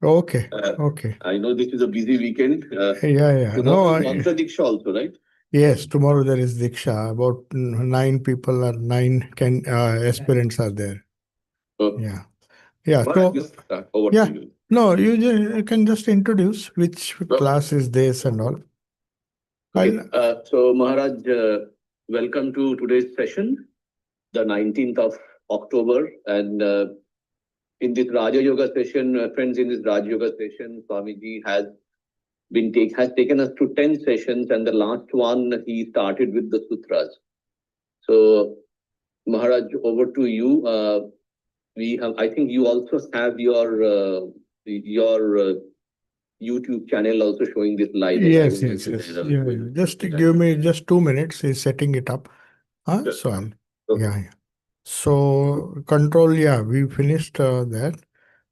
Okay, Uh, okay. I know this is a busy weekend. Yeah. No, Tomorrow is Mantra Diksha also, right? yes, tomorrow there is Diksha. About nine aspirants are there. So, Yeah. Yeah. Maharaj, So, just over to yeah. you. No, you can just introduce which Okay. class is this and all. Okay. I'll, So, Maharaj, welcome to today's session, the 19th of October. And in this Raja Yoga session, friends, in this Raja Yoga session, Swamiji has taken us to 10 sessions, and the last one he started with the sutras. So, Maharaj, over to you. We have, I think you also have your YouTube channel also showing this live. yes. Yeah. Just give me just 2 minutes. He's setting it up. Huh? So I'll, yeah. So control, yeah, we finished that.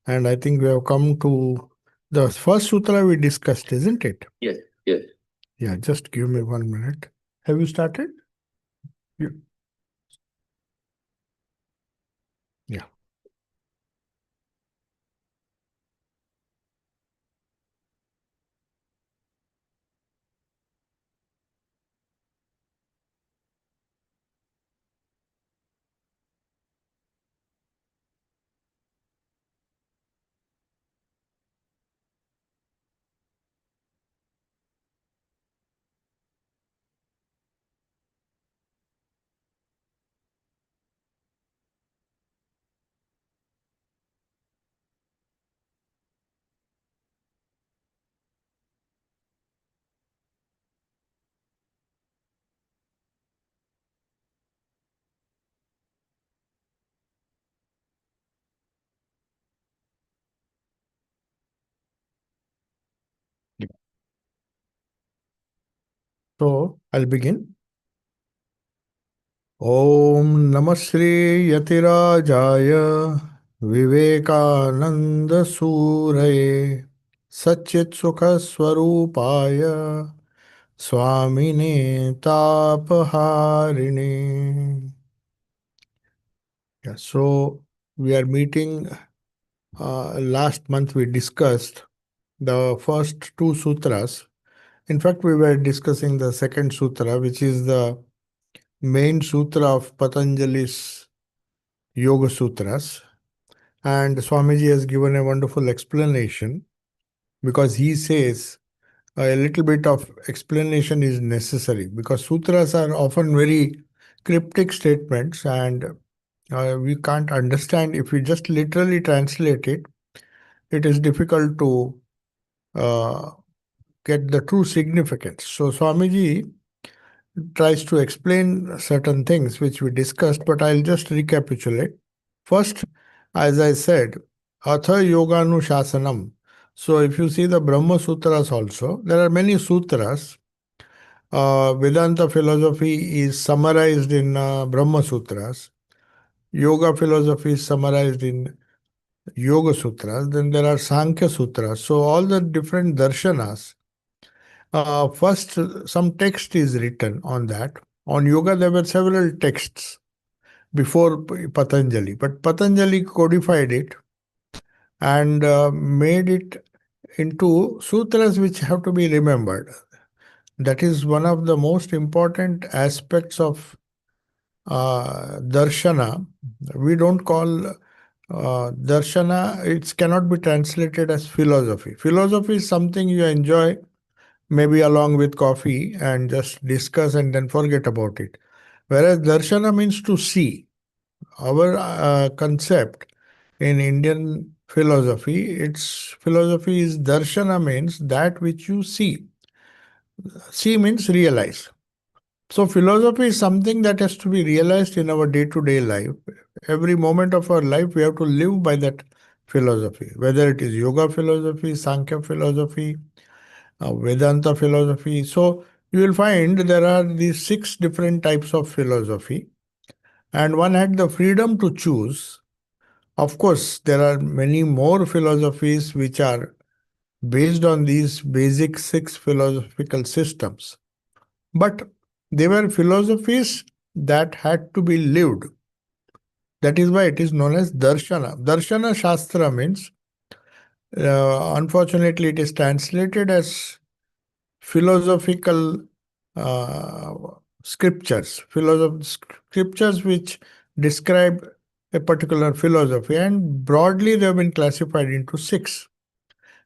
And I think we have come to the first sutra we discussed, isn't it? Yes, yes. Yeah, just give me 1 minute. Have you started? You- Yeah. So I'll begin. Om Namah Shri Yatirajaya Vivekananda Suraye Satchit Sukha Swarupaya Swamine Tapaharine. Yeah, so we are meeting. Last month we discussed the first two sutras. In fact, we were discussing the second sutra, which is the main sutra of Patanjali's Yoga Sutras. And Swamiji has given a wonderful explanation because he says a little bit of explanation is necessary because sutras are often very cryptic statements and we can't understand if we just literally translate it. It is difficult to uh, get the true significance. So Swamiji tries to explain certain things which we discussed, but I'll just recapitulate. First, as I said, Atha Yoganuशासनम. So if you see the Brahma Sutras also, there are many sutras. Vedanta philosophy is summarized in Brahma Sutras. Yoga philosophy is summarized in Yoga Sutras. Then there are Sankhya Sutras. So all the different darshanas. First, some text is written on that. On yoga, there were several texts before Patanjali, but Patanjali codified it and made it into sutras which have to be remembered. That is one of the most important aspects of darshana. We don't call darshana, it cannot be translated as philosophy. Philosophy is something you enjoy maybe along with coffee and just discuss and then forget about it. Whereas darshana means to see. Our concept in Indian philosophy is darshana means that which you see. See means realize. So philosophy is something that has to be realized in our day-to-day life. Every moment of our life, we have to live by that philosophy. Whether it is yoga philosophy, Sankhya philosophy, Vedanta philosophy. So you will find there are these 6 different types of philosophy, and one had the freedom to choose. Of course, there are many more philosophies which are based on these basic 6 philosophical systems. But they were philosophies that had to be lived. That is why it is known as Darshana. Darshana Shastra means Unfortunately, it is translated as philosophical uh, scriptures which describe a particular philosophy, and broadly they have been classified into six.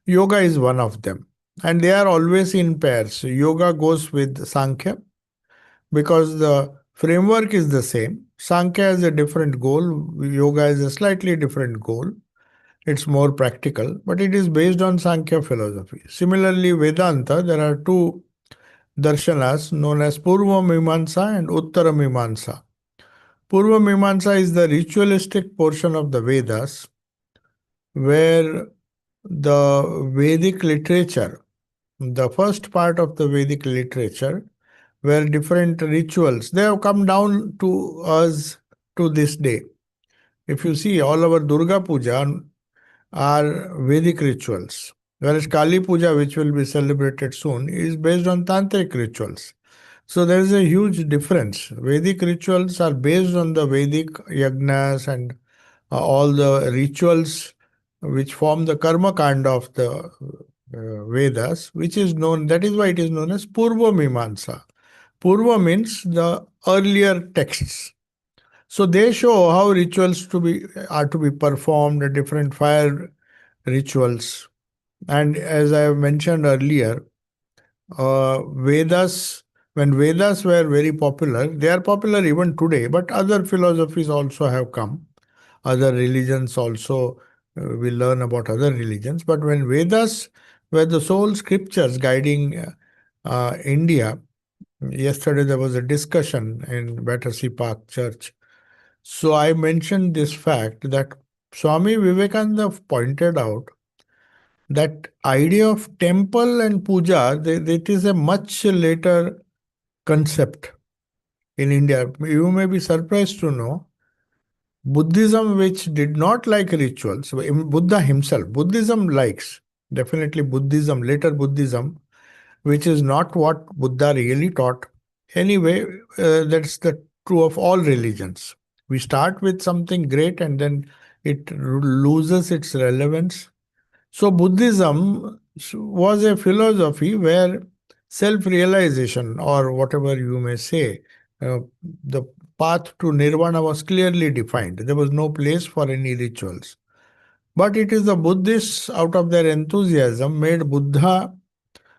Yoga is one of them, and they are always in pairs. Yoga goes with Sankhya because the framework is the same. Sankhya has a different goal, yoga is a slightly different goal. It's more practical, but it is based on Sankhya philosophy. Similarly, Vedanta, there are two darshanas known as Purva Mimamsa and Uttara Mimamsa. Purva Mimamsa is the ritualistic portion of the Vedas, where the Vedic literature, the first part of the Vedic literature, where different rituals, they have come down to us to this day. If you see, all our Durga Puja are Vedic rituals, whereas Kali Puja, which will be celebrated soon, is based on Tantric rituals. So there is a huge difference. Vedic rituals are based on the Vedic yagnas and all the rituals which form the karma kanda of the Vedas, which is known, that is why it is known as Purva Mimamsa. Purva means the earlier texts. So they show how rituals are to be performed, different fire rituals. And as I have mentioned earlier, Vedas, when Vedas were very popular, they are popular even today, but other philosophies also have come. Other religions also, we learn about other religions. But when Vedas were the sole scriptures guiding India, yesterday there was a discussion in Battersea Park Church. So I mentioned this fact that Swami Vivekananda pointed out that idea of temple and puja, it is a much later concept in India. You may be surprised to know Buddhism, which did not like rituals, Buddha himself, Buddhism likes, definitely Buddhism, later Buddhism, which is not what Buddha really taught. Anyway, that's the true of all religions. We start with something great and then it loses its relevance. So Buddhism was a philosophy where self-realization, or whatever you may say, uh, the path to nirvana was clearly defined. There was no place for any rituals. But it is the Buddhists, out of their enthusiasm, made Buddha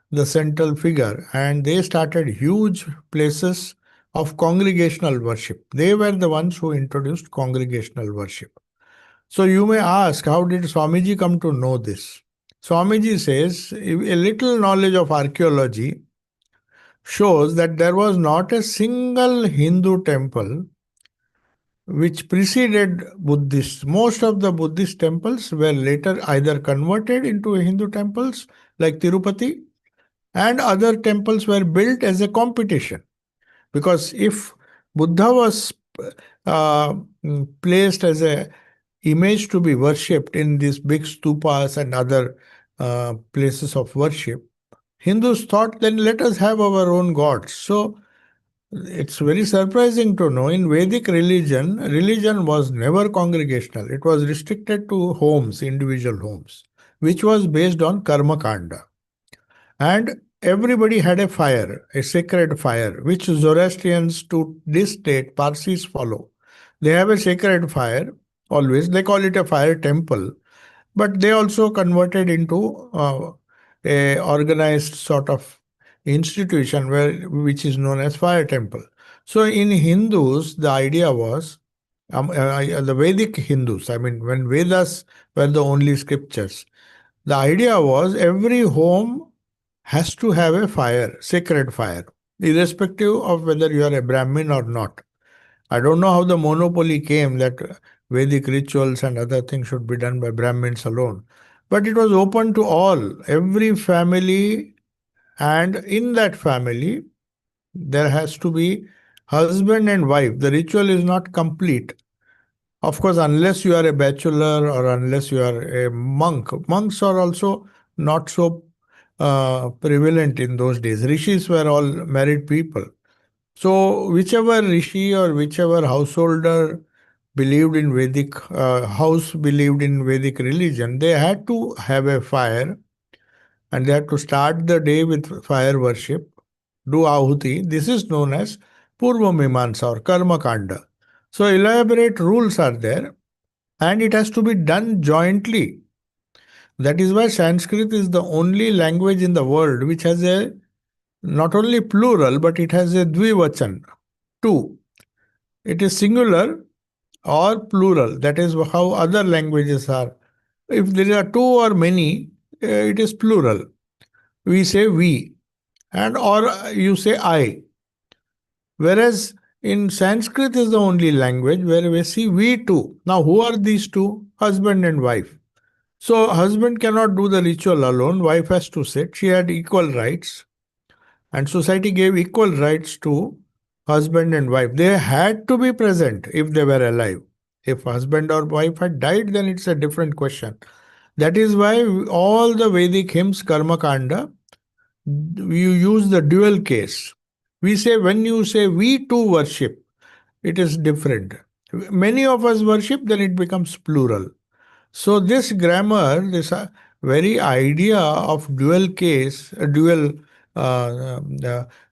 the central figure, and they started huge places of congregational worship. They were the ones who introduced congregational worship. So you may ask, how did Swamiji come to know this? Swamiji says a little knowledge of archaeology shows that there was not a single Hindu temple which preceded Buddhist. Most of the Buddhist temples were later either converted into Hindu temples like Tirupati, and other temples were built as a competition. Because if Buddha was placed as a image to be worshipped in these big stupas and other places of worship, Hindus thought, then let us have our own gods. So it's very surprising to know in Vedic religion was never congregational. It was restricted to homes, individual homes, which was based on karma kanda. And everybody had a fire, a sacred fire, which Zoroastrians to this date, Parsis follow. They have a sacred fire always. They call it a fire temple, but they also converted into a organized sort of institution which is known as fire temple. So in Hindus, the idea was the Vedic Hindus. I mean, when Vedas were the only scriptures, the idea was every home has to have a fire, sacred fire, irrespective of whether you are a Brahmin or not. I don't know how the monopoly came that Vedic rituals and other things should be done by Brahmins alone. But it was open to all, every family, and in that family, there has to be husband and wife. The ritual is not complete. Of course, unless you are a bachelor or unless you are a monk. Monks are also not so prevalent in those days. Rishis were all married people. So, whichever rishi or whichever householder believed in Vedic, house believed in Vedic religion, they had to have a fire and they had to start the day with fire worship, do ahuti. This is known as Purva Mimamsa or Karma Kanda. So elaborate rules are there and it has to be done jointly. That is why Sanskrit is the only language in the world which has a not only plural but it has a dvivachan, two. It is singular or plural. That is how other languages are. If there are two or many, it is plural. We say we, and or you say I. Whereas in Sanskrit is the only language where we see we two. Now, who are these two? Husband and wife. So, husband cannot do the ritual alone. Wife has to sit. She had equal rights, and society gave equal rights to husband and wife. They had to be present if they were alive. If husband or wife had died, then it's a different question. That is why all the Vedic hymns, Karma Kanda, you use the dual case. We say, when you say we too worship, it is different. Many of us worship, then it becomes plural. So this grammar, this very idea of dual case, dual,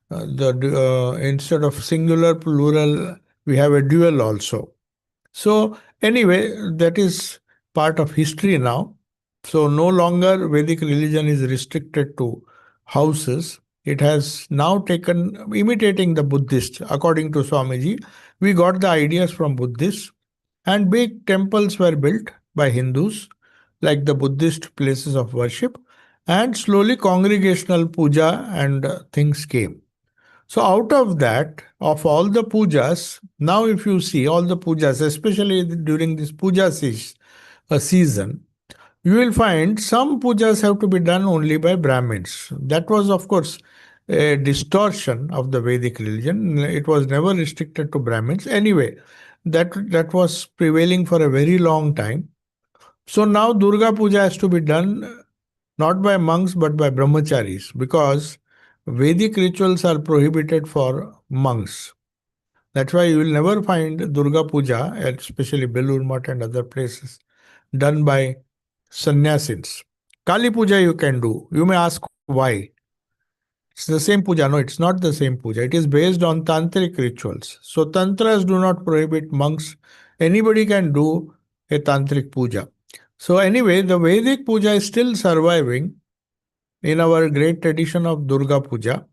instead of singular, plural, we have a dual also. So anyway, that is part of history now. So no longer Vedic religion is restricted to houses. It has now taken, imitating the Buddhists, according to Swamiji, we got the ideas from Buddhists, and big temples were built by Hindus, like the Buddhist places of worship, and slowly congregational puja and things came. So out of that, of all the pujas, now if you see all the pujas, especially during this puja season, you will find some pujas have to be done only by Brahmins. That was, of course, a distortion of the Vedic religion. It was never restricted to Brahmins. Anyway, that was prevailing for a very long time. So now Durga Puja has to be done not by monks but by brahmacharis, because Vedic rituals are prohibited for monks. That's why you will never find Durga Puja, especially Belur Math and other places, done by sannyasins. Kali Puja you can do. You may ask why. It's the same puja. No, it's not the same puja. It is based on tantric rituals. So tantras do not prohibit monks. Anybody can do a tantric puja. So anyway, the Vedic puja is still surviving in our great tradition of Durga Puja.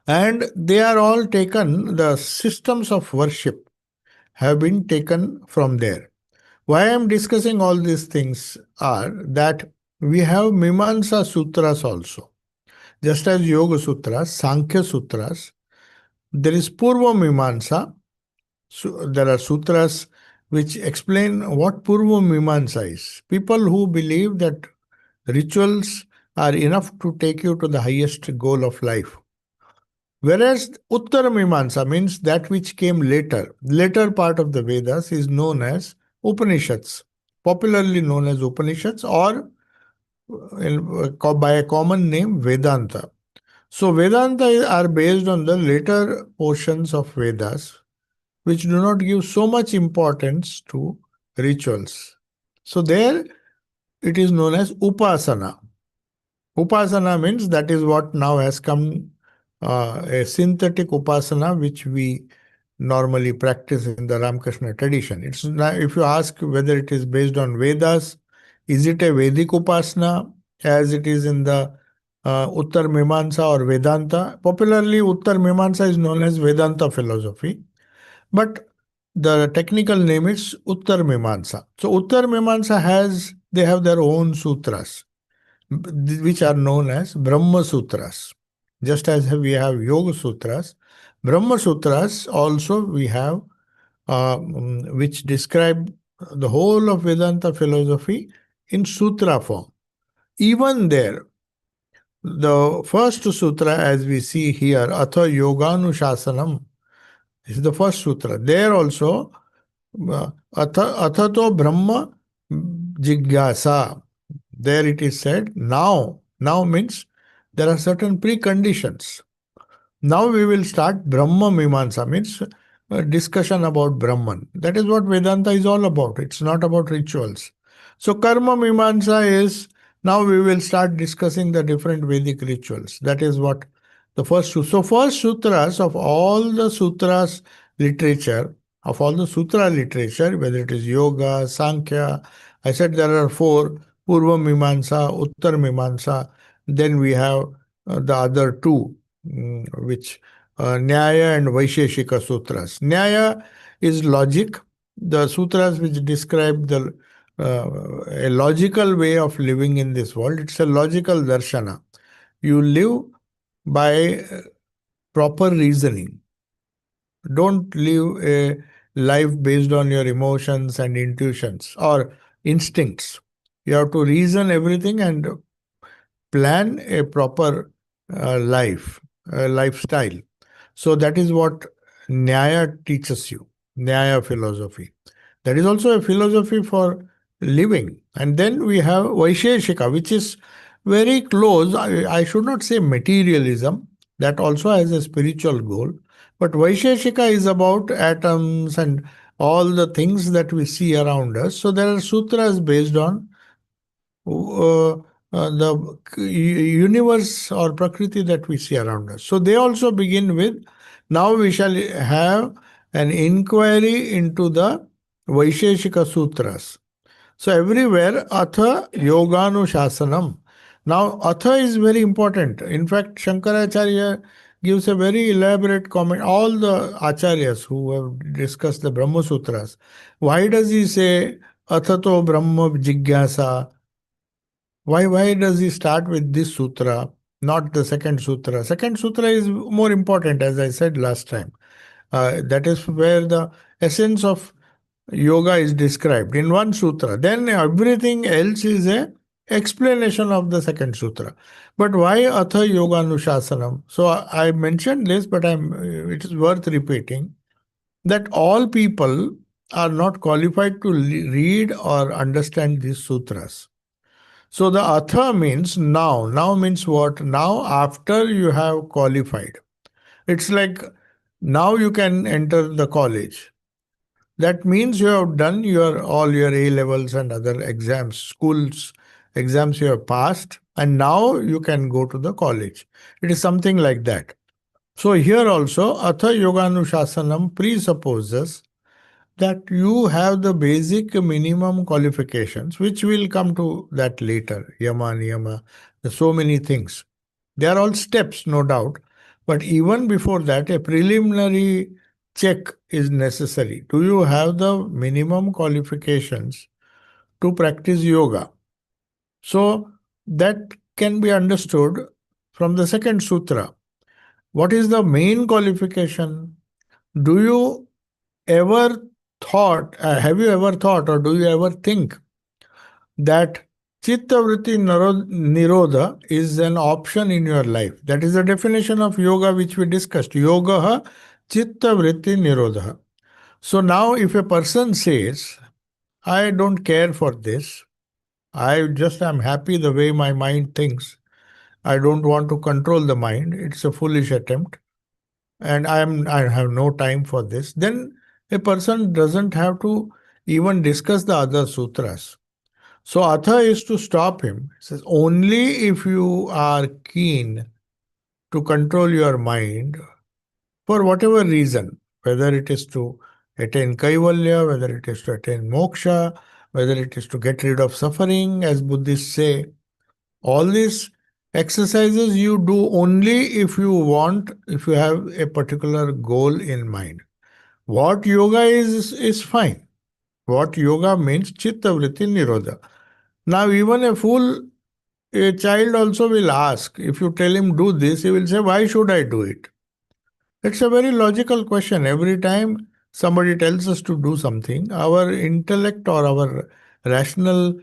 And they are all taken, the systems of worship have been taken from there. Why I am discussing all these things are that we have Mimamsa Sutras also. Just as Yoga Sutras, Sankhya Sutras, there is Purva Mimamsa. So there are sutras which explain what Purva Mimamsa is. People who believe that rituals are enough to take you to the highest goal of life. Whereas Uttara Mimamsa means that which came later. Later part of the Vedas is known as Upanishads, popularly known as Upanishads, or by a common name Vedanta. So Vedanta are based on the later portions of Vedas, which do not give so much importance to rituals. So there it is known as Upasana. Upasana means that is what now has come, a synthetic Upasana which we normally practice in the Ramakrishna tradition. It's not, if you ask whether it is based on Vedas, is it a Vedic Upasana as it is in the Uttar Mimamsa or Vedanta? Popularly, Uttar Mimamsa is known as Vedanta philosophy, but the technical name is Uttar Mimamsa. So Uttar Mimamsa they have their own sutras, which are known as Brahma Sutras. Just as we have Yoga Sutras, Brahma Sutras also we have, which describe the whole of Vedanta philosophy in sutra form. Even there, the first sutra, as we see here, Atha Yoganushasanam, is the first sutra. There also, Athato Brahma Jigyasa. There it is said, now. Now means there are certain preconditions. Now we will start Brahma Mimamsa, means discussion about Brahman. That is what Vedanta is all about. It's not about rituals. So Karma Mimamsa is, now we will start discussing the different Vedic rituals. That is what the first. So first sutras of all the sutras literature, of all the sutra literature, whether it is yoga, Sankhya, I said there are four: Purva Mimamsa, Uttar Mimamsa. Then we have the other two, which Nyaya and Vaisheshika Sutras. Nyaya is logic, the sutras which describe the a logical way of living in this world. It's a logical darshana. You live by proper reasoning. Don't live a life based on your emotions and intuitions or instincts. You have to reason everything and plan a proper lifestyle. So that is what Nyaya teaches you, Nyaya philosophy. That is also a philosophy for living. And then we have Vaisheshika, which is very close. I should not say materialism, that also has a spiritual goal. But Vaisheshika is about atoms and all the things that we see around us. So there are sutras based on the universe or prakriti that we see around us. So they also begin with, now we shall have an inquiry into the Vaisheshika Sutras. So everywhere, Atha Yoganushasanam. Now, Atha is very important. In fact, Shankaracharya gives a very elaborate comment. All the acharyas who have discussed the Brahma Sutras, why does he say Athato Brahma Jigyasa? Why does he start with this sutra, not the second sutra? Second sutra is more important, as I said last time. That is where the essence of yoga is described in one sutra. Then everything else is a explanation of the second sutra. But why Atha Yoga Anushasanam? So I mentioned this, but it is worth repeating that all people are not qualified to read or understand these sutras. So the atha means now. Now means what? Now after you have qualified. It's like now you can enter the college. That means you have done all your A levels and other exams, schools exams you have passed, and now you can go to the college. It is something like that. So here also, Atha Yoganushasanam presupposes that you have the basic minimum qualifications, which we'll come to that later. Yama, Niyama, there's so many things. They are all steps, no doubt. But even before that, a preliminary check is necessary. Do you have the minimum qualifications to practice yoga? So that can be understood from the second sutra. What is the main qualification? Do you ever have you ever thought, or do you ever think that Chitta Vritti Nirodha is an option in your life? That is the definition of yoga which we discussed. Yoga Chitta Vritti Nirodha. So now if a person says, I don't care for this, I just am happy the way my mind thinks, I don't want to control the mind, it's a foolish attempt, and I have no time for this, then a person doesn't have to even discuss the other sutras. So Atha is to stop him. It says only if you are keen to control your mind for whatever reason, whether it is to attain kaivalya, whether it is to attain moksha, whether it is to get rid of suffering, as Buddhists say, all these exercises you do only if if you have a particular goal in mind. What yoga is fine. What yoga means, chitta vritti nirodha. Now, even a child also will ask, if you tell him do this, he will say, why should I do it? It's a very logical question. Every time somebody tells us to do something, our intellect or our rational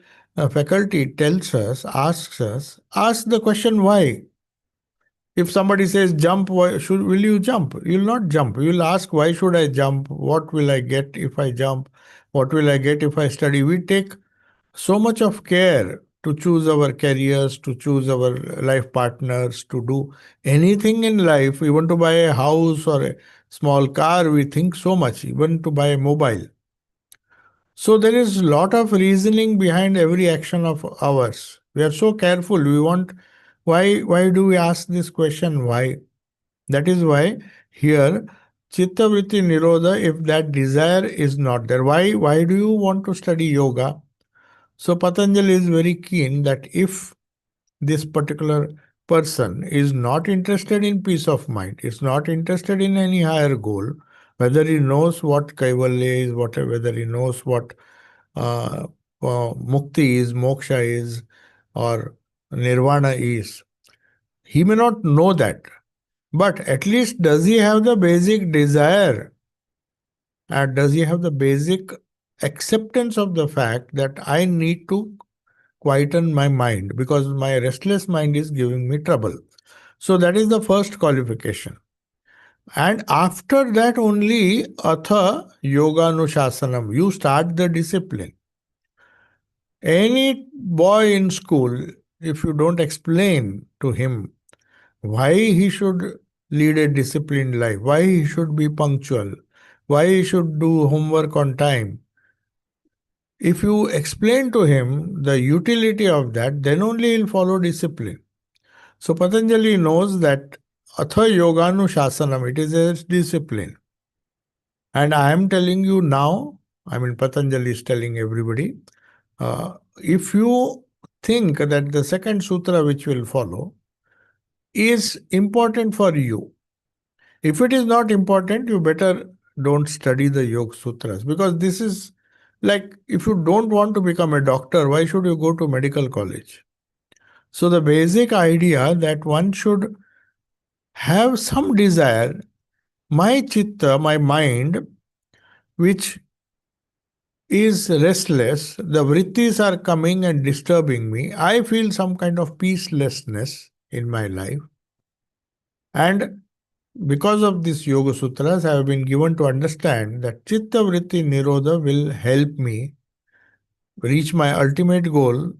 faculty asks us, ask the question why. If somebody says jump, will you jump? You'll not jump. You'll ask, why should I jump? What will I get if I jump? What will I get if I study? We take so much of care to choose our careers, to choose our life partners, to do anything in life, even to buy a house or small car, we think so much, even to buy a mobile. So there is a lot of reasoning behind every action of ours. We are so careful. We want, why do we ask this question? Why? That is why here Chitta Vritti Nirodha, if that desire is not there, why do you want to study yoga? So Patanjali is very keen that if this particular person is not interested in peace of mind, is not interested in any higher goal, whether he knows what Kaivalya is, whether he knows what uh, Mukti is, Moksha is, or Nirvana is, he may not know that. But at least does he have the basic desire? And does he have the basic acceptance of the fact that I need to quieten my mind because my restless mind is giving me trouble? So that is the first qualification. And after that only, atha yoga nushasanam, you start the discipline. Any boy in school, if you don't explain to him why he should lead a disciplined life, why he should be punctual, why he should do homework on time, if you explain to him the utility of that, then only he'll follow discipline. So Patanjali knows that atha yoganu shasanam, it is a discipline. And I am telling you now, Patanjali is telling everybody, if you think that the second sutra which will follow is important for you, if it is not important, you better don't study the Yoga Sutras, because this is like, if you don't want to become a doctor, why should you go to medical college? So the basic idea that one should have some desire, my chitta, my mind, which is restless, the vrittis are coming and disturbing me. I feel some kind of peacelessness in my life. And because of this Yoga Sutras, I have been given to understand that Chitta Vritti Nirodha will help me reach my ultimate goal,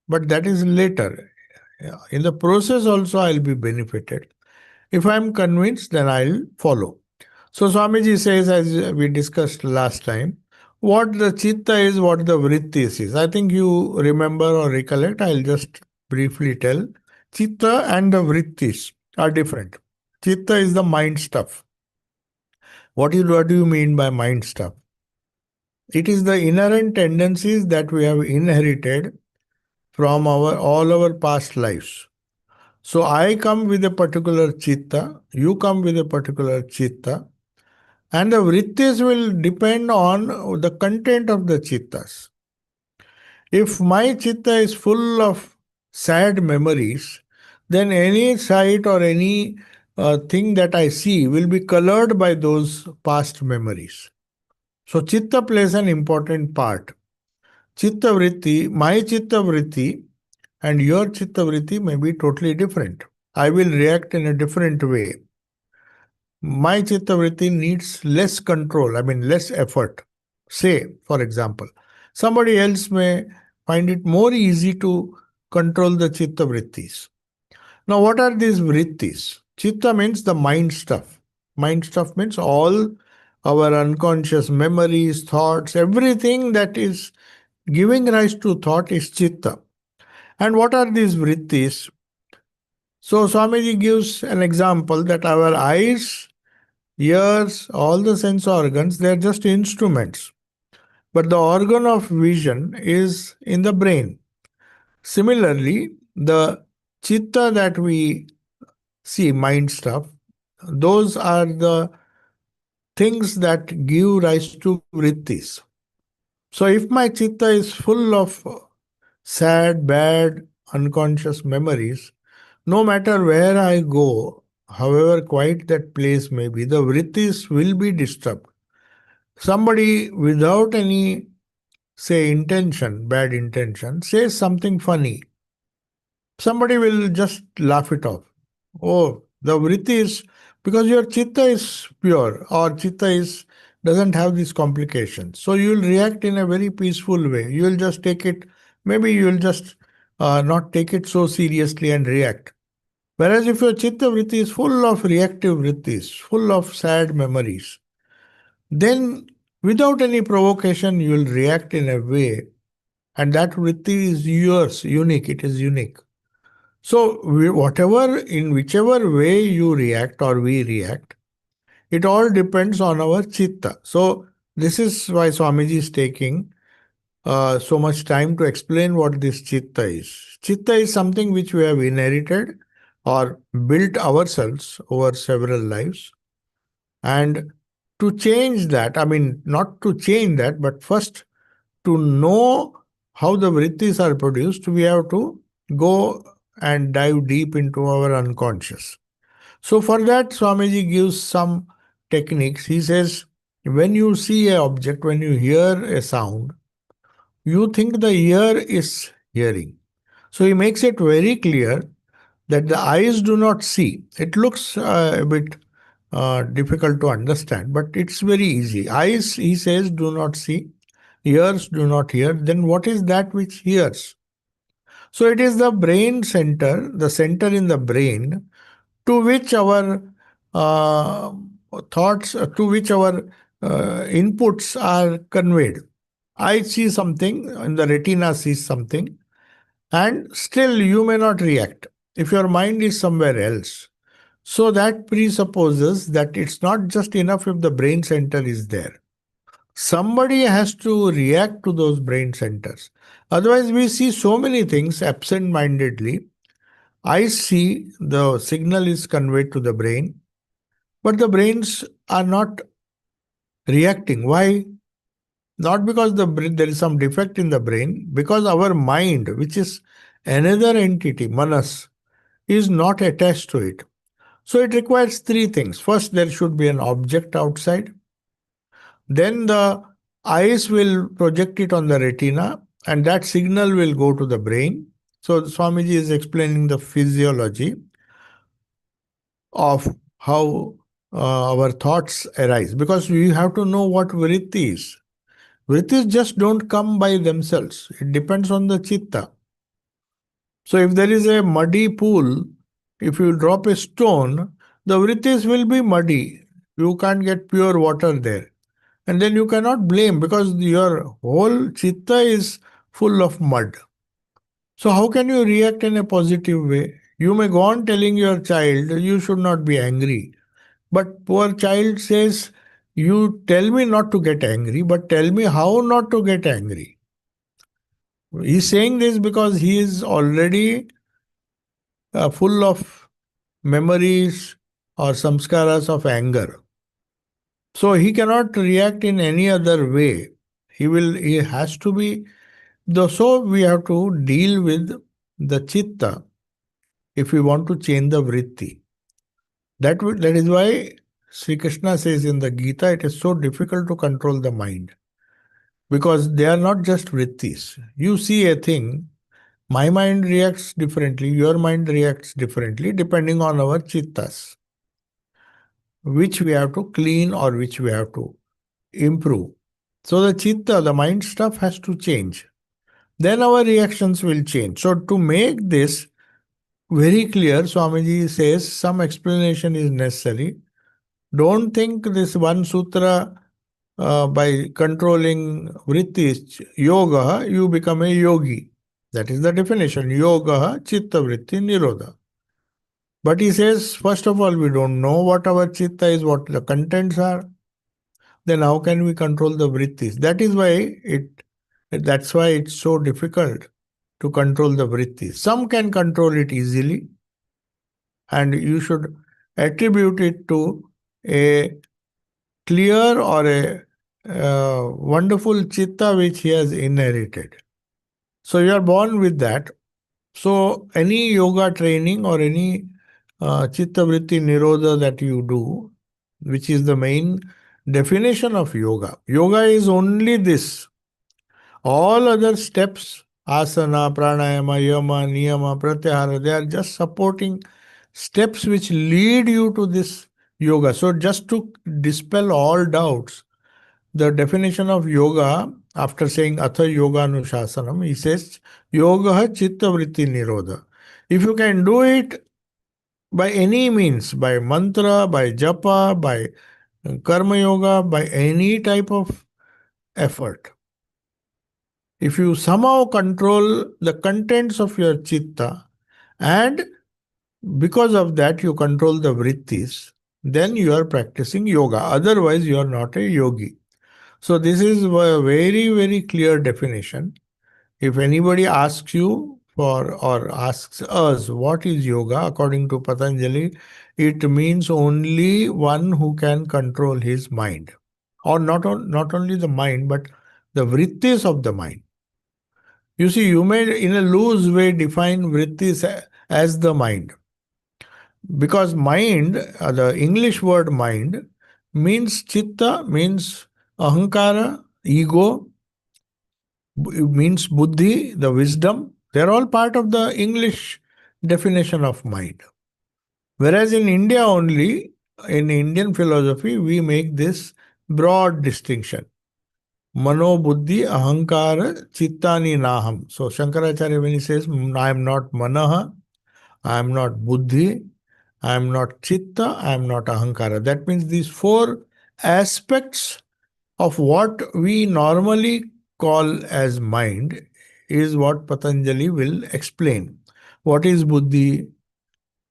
but that is later. In the process, also, I'll be benefited. If I'm convinced, then I'll follow. So, Swamiji says, as we discussed last time, what the Chitta is, what the Vrittis is. I think you remember or recollect. I'll just briefly tell. Chitta and the Vrittis are different. Chitta is the mind stuff. What do you mean by mind stuff? It is the inherent tendencies that we have inherited from our all our past lives. So I come with a particular chitta, you come with a particular chitta, and the vrittis will depend on the content of the chittas. If my chitta is full of sad memories, then any sight or any thing that I see will be colored by those past memories. So chitta plays an important part. Chitta vritti, my chitta vritti and your chitta vritti may be totally different. I will react in a different way. My chitta vritti needs less control, less effort. Say, for example, somebody else may find it more easy to control the chitta vrittis. Now, what are these vrittis? Chitta means the mind stuff. Mind stuff means all our unconscious memories, thoughts, everything that is giving rise to thought is chitta. And what are these vrittis? So Swamiji gives an example that our eyes, ears, all the sense organs, they are just instruments. But the organ of vision is in the brain. Similarly, the chitta that we see, mind stuff, those are the things that give rise to vrittis. So if my chitta is full of sad, bad, unconscious memories, no matter where I go, however quiet that place may be, the vrittis will be disturbed. Somebody without any, say, intention, bad intention, says something funny. Somebody will just laugh it off. Oh, the vritti is because your chitta is pure or chitta is doesn't have these complications. So you will react in a very peaceful way. You will just take it, maybe you will just not take it so seriously and react. Whereas if your chitta vritti is full of reactive vrittis, full of sad memories, then without any provocation, you will react in a way, and that vritti is yours, unique, it is unique. So, whatever, in whichever way you react or we react, it all depends on our chitta. So, this is why Swamiji is taking so much time to explain what this chitta is. Chitta is something which we have inherited or built ourselves over several lives. And to change that, I mean, not to change that, but first to know how the vrittis are produced, we have to go and dive deep into our unconscious. So, for that, Swamiji gives some techniques. He says, when you see a object, when you hear a sound, you think the ear is hearing. So he makes it very clear that the eyes do not see. It looks a bit difficult to understand, but it's very easy. Eyes, he says, do not see, ears do not hear. Then what is that which hears? So it is the brain center, the center in the brain to which our uh, thoughts, to which our inputs are conveyed. I see something, and the retina sees something, and still you may not react if your mind is somewhere else. So that presupposes that it's not just enough if the brain center is there. Somebody has to react to those brain centers. Otherwise, we see so many things absent mindedly. I see the signal is conveyed to the brain, but the brains are not reacting. Why? Not because there is some defect in the brain, because our mind, which is another entity, manas, is not attached to it. So it requires three things. First, there should be an object outside. Then the eyes will project it on the retina, and that signal will go to the brain. So Swamiji is explaining the physiology of how our thoughts arise, because we have to know what vritti is. Vrittis just don't come by themselves. It depends on the chitta. So if there is a muddy pool, if you drop a stone, the vrittis will be muddy. You can't get pure water there. And then you cannot blame because your whole chitta is full of mud. So how can you react in a positive way? You may go on telling your child, you should not be angry. But poor child says, you tell me not to get angry, but tell me how not to get angry. He's saying this because he is already full of memories or samskaras of anger. So he cannot react in any other way. He has to be, so we have to deal with the chitta if we want to change the vritti. That is why Sri Krishna says in the Gita, it is so difficult to control the mind. Because they are not just vrittis. You see a thing, my mind reacts differently, your mind reacts differently, depending on our chittas, which we have to clean or which we have to improve. So the chitta, the mind stuff has to change. Then our reactions will change. So to make this very clear, Swamiji says some explanation is necessary. Don't think this one sutra by controlling vrittis, yoga, you become a yogi. That is the definition. Yoga, chitta vritti, nirodha. But he says, first of all, we don't know what our chitta is, what the contents are. Then how can we control the vrittis? That's why it's so difficult to control the vrittis. Some can control it easily, and you should attribute it to a clear or a wonderful chitta which he has inherited. So you are born with that. So any yoga training or any chitta vritti nirodha that you do, which is the main definition of yoga. Yoga is only this. All other steps, asana, pranayama, yama, niyama, pratyahara, they are just supporting steps which lead you to this yoga. So just to dispel all doubts, the definition of yoga, after saying Atha Yoga Anushasanam, he says Yoga Chitta Vritti Nirodha. If you can do it, by any means, by mantra, by japa, by karma yoga, by any type of effort. If you somehow control the contents of your chitta, and because of that you control the vrittis, then you are practicing yoga. Otherwise, you are not a yogi. So, this is a very, very clear definition. If anybody asks you for or asks us what is yoga, according to Patanjali, it means only one who can control his mind. Or not only the mind, but the vrittis of the mind. You see, you may in a loose way define vrittis as the mind. Because mind, the English word mind, means chitta, means ahankara, ego, means buddhi, the wisdom. They're all part of the English definition of mind. Whereas in India only, in Indian philosophy, we make this broad distinction. Mano buddhi ahankara chittani naham. So Shankaracharya, when he says, I am not manaha, I am not buddhi, I am not chitta, I am not ahankara. That means these four aspects of what we normally call as mind is what Patanjali will explain. What is buddhi?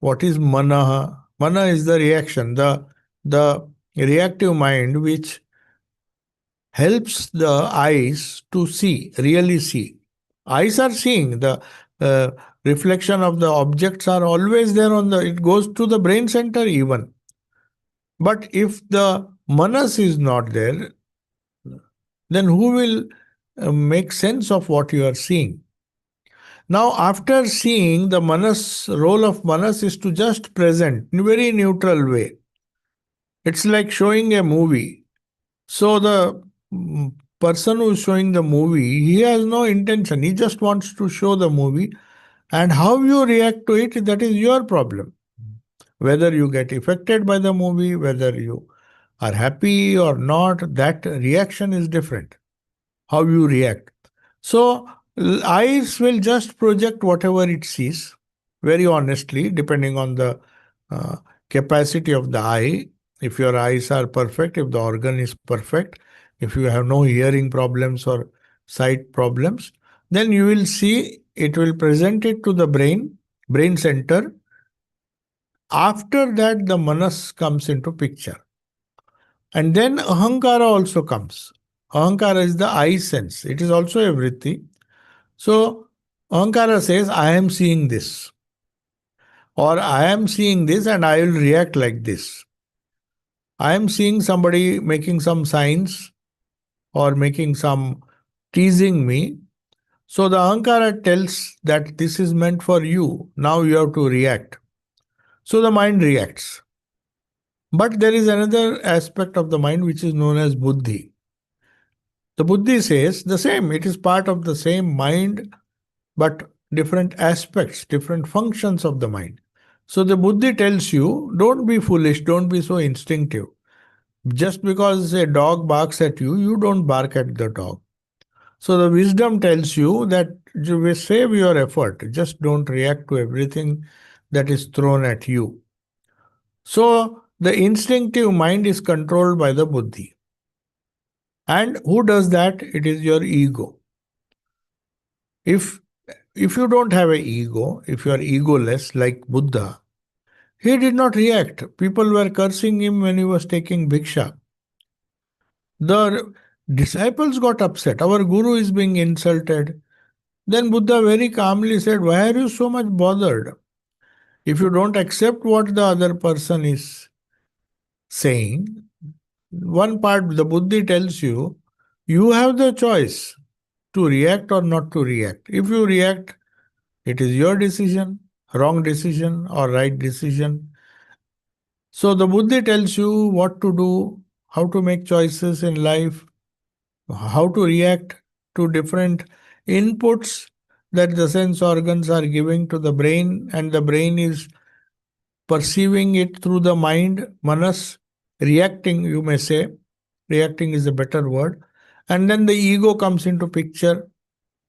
What is mana? Mana is the reaction, the reactive mind which helps the eyes to see, really see. Eyes are seeing. The uh, reflection of the objects are always there on the, it goes to the brain center even. But if the manas is not there, then who will make sense of what you are seeing? Now, after seeing, the manas, role of manas is to just present in a very neutral way. It's like showing a movie. So the person who is showing the movie, he has no intention. He just wants to show the movie. And how you react to it, that is your problem. Whether you get affected by the movie, whether you are happy or not, that reaction is different. How you react. So, eyes will just project whatever it sees, very honestly, depending on the uh, capacity of the eye. If your eyes are perfect, if the organ is perfect, if you have no hearing problems or sight problems, then you will see it will present it to the brain center. After that, the manas comes into picture. And then ahankara also comes. Ahankara is the eye sense. It is also a vritti. So ahankara says, I am seeing this. Or I am seeing this and I will react like this. I am seeing somebody making some signs or making some teasing me. So the ahankara tells that this is meant for you. Now you have to react. So the mind reacts. But there is another aspect of the mind which is known as buddhi. The buddhi says the same. It is part of the same mind, but different aspects, different functions of the mind. So the buddhi tells you, don't be foolish, don't be so instinctive. Just because a dog barks at you, you don't bark at the dog. So the wisdom tells you that you will save your effort. Just don't react to everything that is thrown at you. So the instinctive mind is controlled by the buddhi. And who does that? It is your ego. If if you don't have an ego, if you are egoless like Buddha, he did not react. People were cursing him when he was taking bhiksha. The disciples got upset. Our guru is being insulted. Then Buddha very calmly said, why are you so much bothered? If you don't accept what the other person is saying, one part, the Buddhi tells you, you have the choice to react or not to react. If you react, it is your decision, wrong decision or right decision. So the Buddhi tells you what to do, how to make choices in life, how to react to different inputs that the sense organs are giving to the brain, and the brain is perceiving it through the mind, manas, reacting, you may say. Reacting is a better word. And then the ego comes into picture.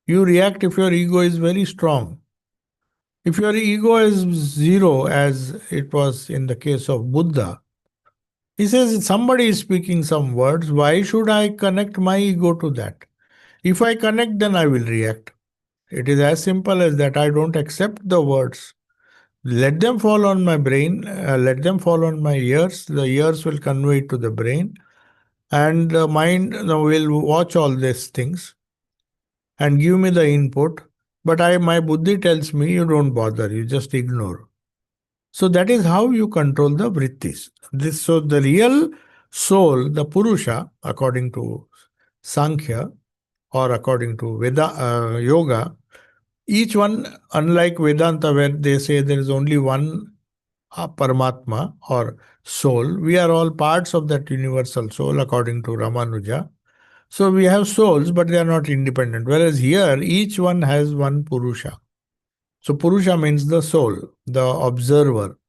You react if your ego is very strong. If your ego is zero, as it was in the case of Buddha, he says somebody is speaking some words. Why should I connect my ego to that? If I connect, then I will react. It is as simple as that. I don't accept the words. Let them fall on my brain, let them fall on my ears. The ears will convey it to the brain, and the mind will watch all these things and give me the input. But my buddhi tells me you don't bother, you just ignore. So that is how you control the vrittis. So the real soul, the Purusha, according to Sankhya or according to Yoga, each one, unlike Vedanta, where they say there is only one Paramatma or soul, we are all parts of that universal soul, according to Ramanuja. So we have souls, but they are not independent. Whereas here, each one has one Purusha. So Purusha means the soul, the observer,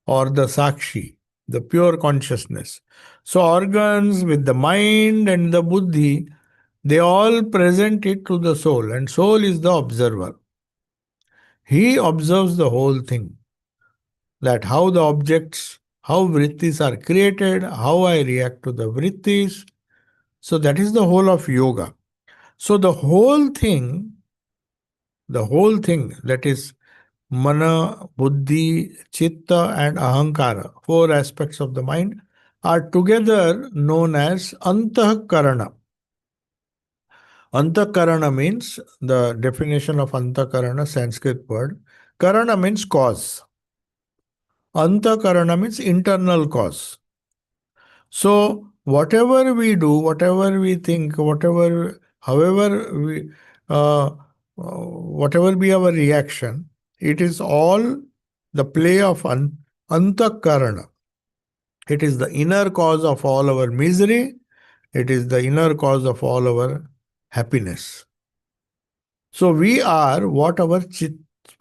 or the Sakshi, the pure consciousness. So organs with the mind and the buddhi, they all present it to the soul, and soul is the observer. He observes the whole thing, that how the objects, how vrittis are created, how I react to the vrittis. So that is the whole of yoga. So the whole thing that is mana, buddhi, chitta, and ahankara, four aspects of the mind, are together known as antahkarana. Antahkarana means, the definition of antahkarana, Sanskrit word. Karana means cause. Antahkarana means internal cause. So whatever we do, whatever we think, whatever be our reaction, it is all the play of antakarana. It is the inner cause of all our misery. It is the inner cause of all our happiness. So we are what our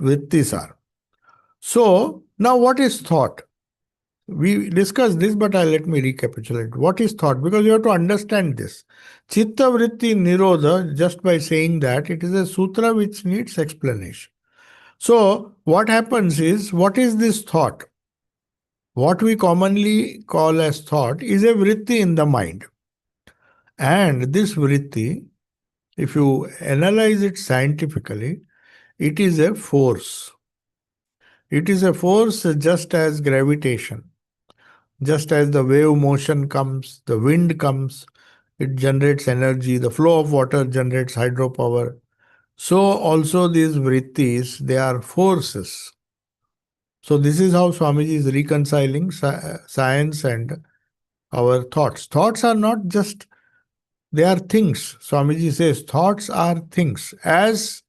vrittis are. So now what is thought? We discussed this, but let me recapitulate. What is thought? Because you have to understand this. Chitta Vritti Nirodha, just by saying that, it is a sutra which needs explanation. So, what happens is, what is this thought? What we commonly call as thought is a vritti in the mind. And this vritti, if you analyze it scientifically, it is a force. It is a force just as gravitation. Just as the wave motion comes, the wind comes, it generates energy, the flow of water generates hydropower. So also these vrittis, they are forces. So this is how Swamiji is reconciling science and our thoughts. Thoughts are not just, they are things. Swamiji says thoughts are things. As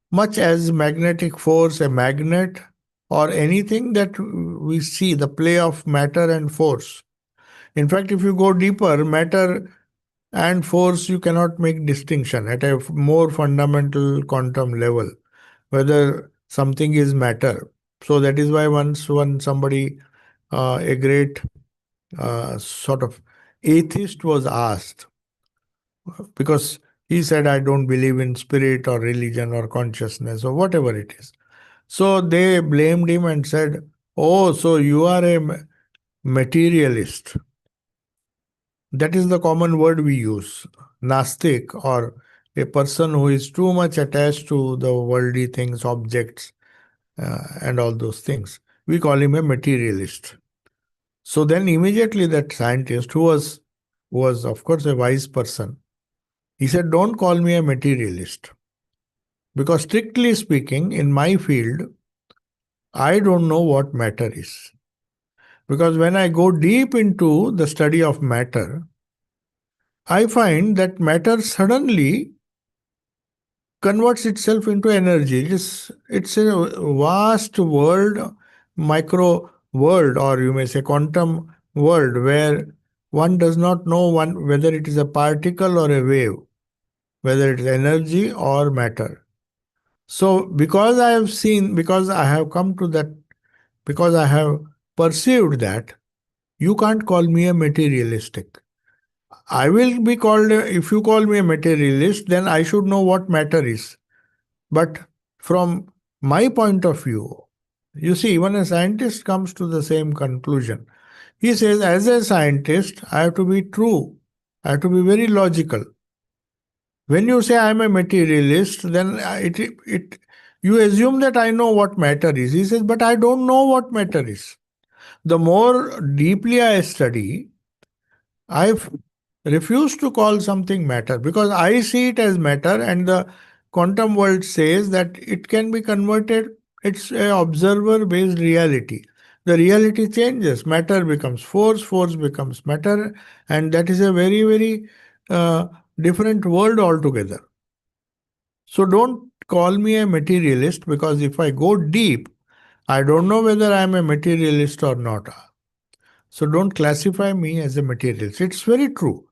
much as magnetic force, a magnet, or anything that we see, the play of matter and force. In fact, if you go deeper, matter and force, you cannot make distinction at a more fundamental quantum level, whether something is matter. So that is why once when somebody, a great sort of atheist was asked, because he said, I don't believe in spirit or religion or consciousness or whatever it is. So they blamed him and said, oh, so you are a materialist. That is the common word we use. Nastic, or a person who is too much attached to the worldly things, objects, and all those things. We call him a materialist. So then immediately that scientist, who was of course a wise person, he said, don't call me a materialist. Because strictly speaking, in my field, I don't know what matter is. Because when I go deep into the study of matter, I find that matter suddenly converts itself into energy. It's a vast world, micro world, or you may say quantum world, where one does not know whether it is a particle or a wave, whether it is energy or matter. So because I have come to that, because I have perceived that, you can't call me a materialistic. I will be called, if you call me a materialist, then I should know what matter is. But from my point of view, you see, even a scientist comes to the same conclusion. He says, as a scientist, I have to be true. I have to be very logical. When you say I'm a materialist, then you assume that I know what matter is. He says, but I don't know what matter is. The more deeply I study, I refuse to call something matter because I see it as matter, and the quantum world says that it can be converted. It's a observer based reality. The reality changes. Matter becomes force, force becomes matter, and that is a very, very uh, different world altogether. So don't call me a materialist because if I go deep, I don't know whether I'm a materialist or not. So don't classify me as a materialist. It's very true.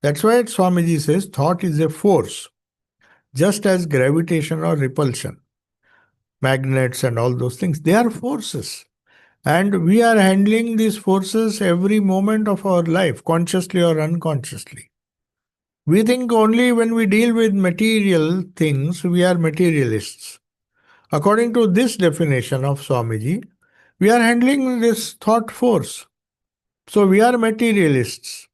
That's why Swamiji says thought is a force, just as gravitation or repulsion, magnets and all those things, they are forces. And we are handling these forces every moment of our life, consciously or unconsciously. We think only when we deal with material things, we are materialists. According to this definition of Swamiji, we are handling this thought force. So we are materialists.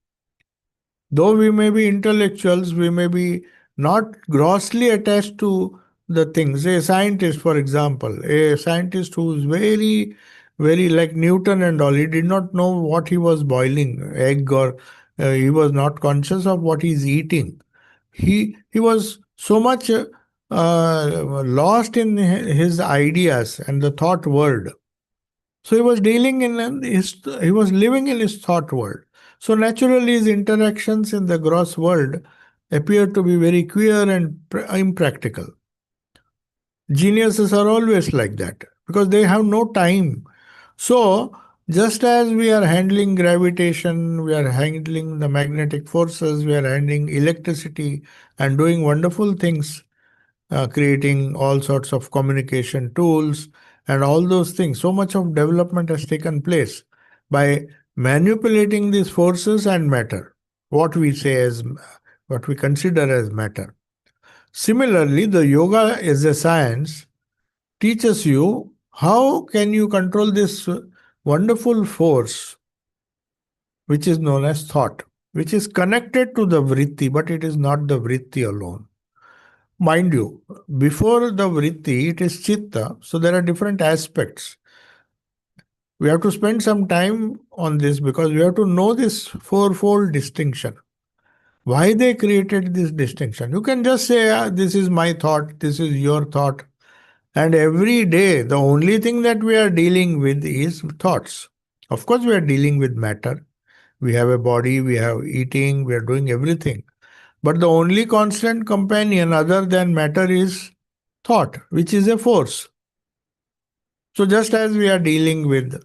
Though we may be intellectuals, we may be not grossly attached to the things. A scientist, for example, a scientist who is very, very like Newton and all, he did not know what he was boiling, egg, or he was not conscious of what he's eating. He was so much lost in his ideas and the thought world. So he was dealing in he was living in his thought world. So naturally, his interactions in the gross world appear to be very queer and impractical. Geniuses are always like that because they have no time. So, just as we are handling gravitation, we are handling the magnetic forces, we are handling electricity and doing wonderful things, creating all sorts of communication tools and all those things. So much of development has taken place by manipulating these forces and matter, what we say as what we consider as matter. Similarly, the yoga as a science teaches you how can you control this wonderful force which is known as thought, which is connected to the vritti, but it is not the vritti alone. Mind you, before the vritti, it is chitta, so there are different aspects. We have to spend some time on this because we have to know this fourfold distinction. Why they created this distinction? You can just say, "Ah, this is my thought, this is your thought." And every day, the only thing that we are dealing with is thoughts. Of course, we are dealing with matter. We have a body, we have eating, we are doing everything. But the only constant companion other than matter is thought, which is a force. So, just as we are dealing with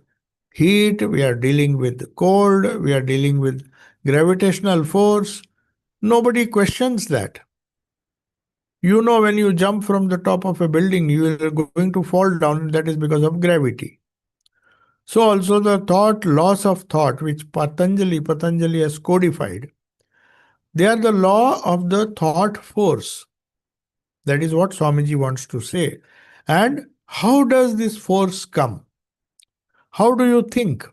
heat, we are dealing with cold, we are dealing with gravitational force, nobody questions that. You know, when you jump from the top of a building, you are going to fall down, that is because of gravity. So, also the thought, laws of thought, which Patanjali has codified, they are the law of the thought force. That is what Swamiji wants to say. And how does this force come? How do you think?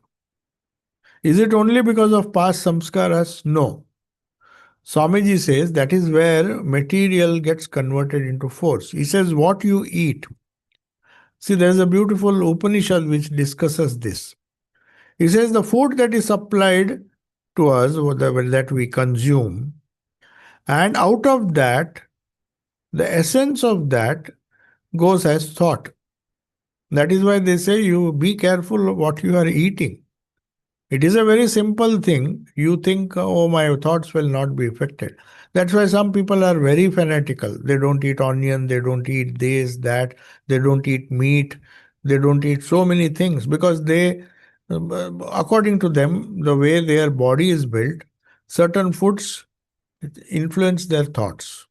Is it only because of past samskaras? No. Swamiji says that is where material gets converted into force. He says what you eat. See, there is a beautiful Upanishad which discusses this. He says the food that is supplied to us, that we consume, and out of that, the essence of that goes as thought. That is why they say you be careful of what you are eating. It is a very simple thing. You think, oh, my thoughts will not be affected. That's why some people are very fanatical. They don't eat onion, they don't eat this, that, they don't eat meat, they don't eat so many things because according to them, the way their body is built, certain foods influence their thoughts.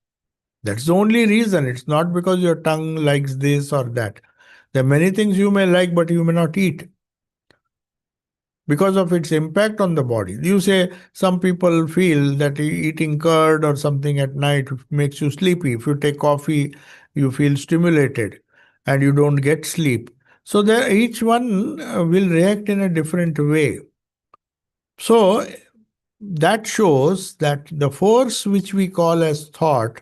That's the only reason. It's not because your tongue likes this or that. There are many things you may like, but you may not eat because of its impact on the body. You say some people feel that eating curd or something at night makes you sleepy. If you take coffee, you feel stimulated. and you don't get sleep. So there, each one will react in a different way. So that shows that the force which we call as thought,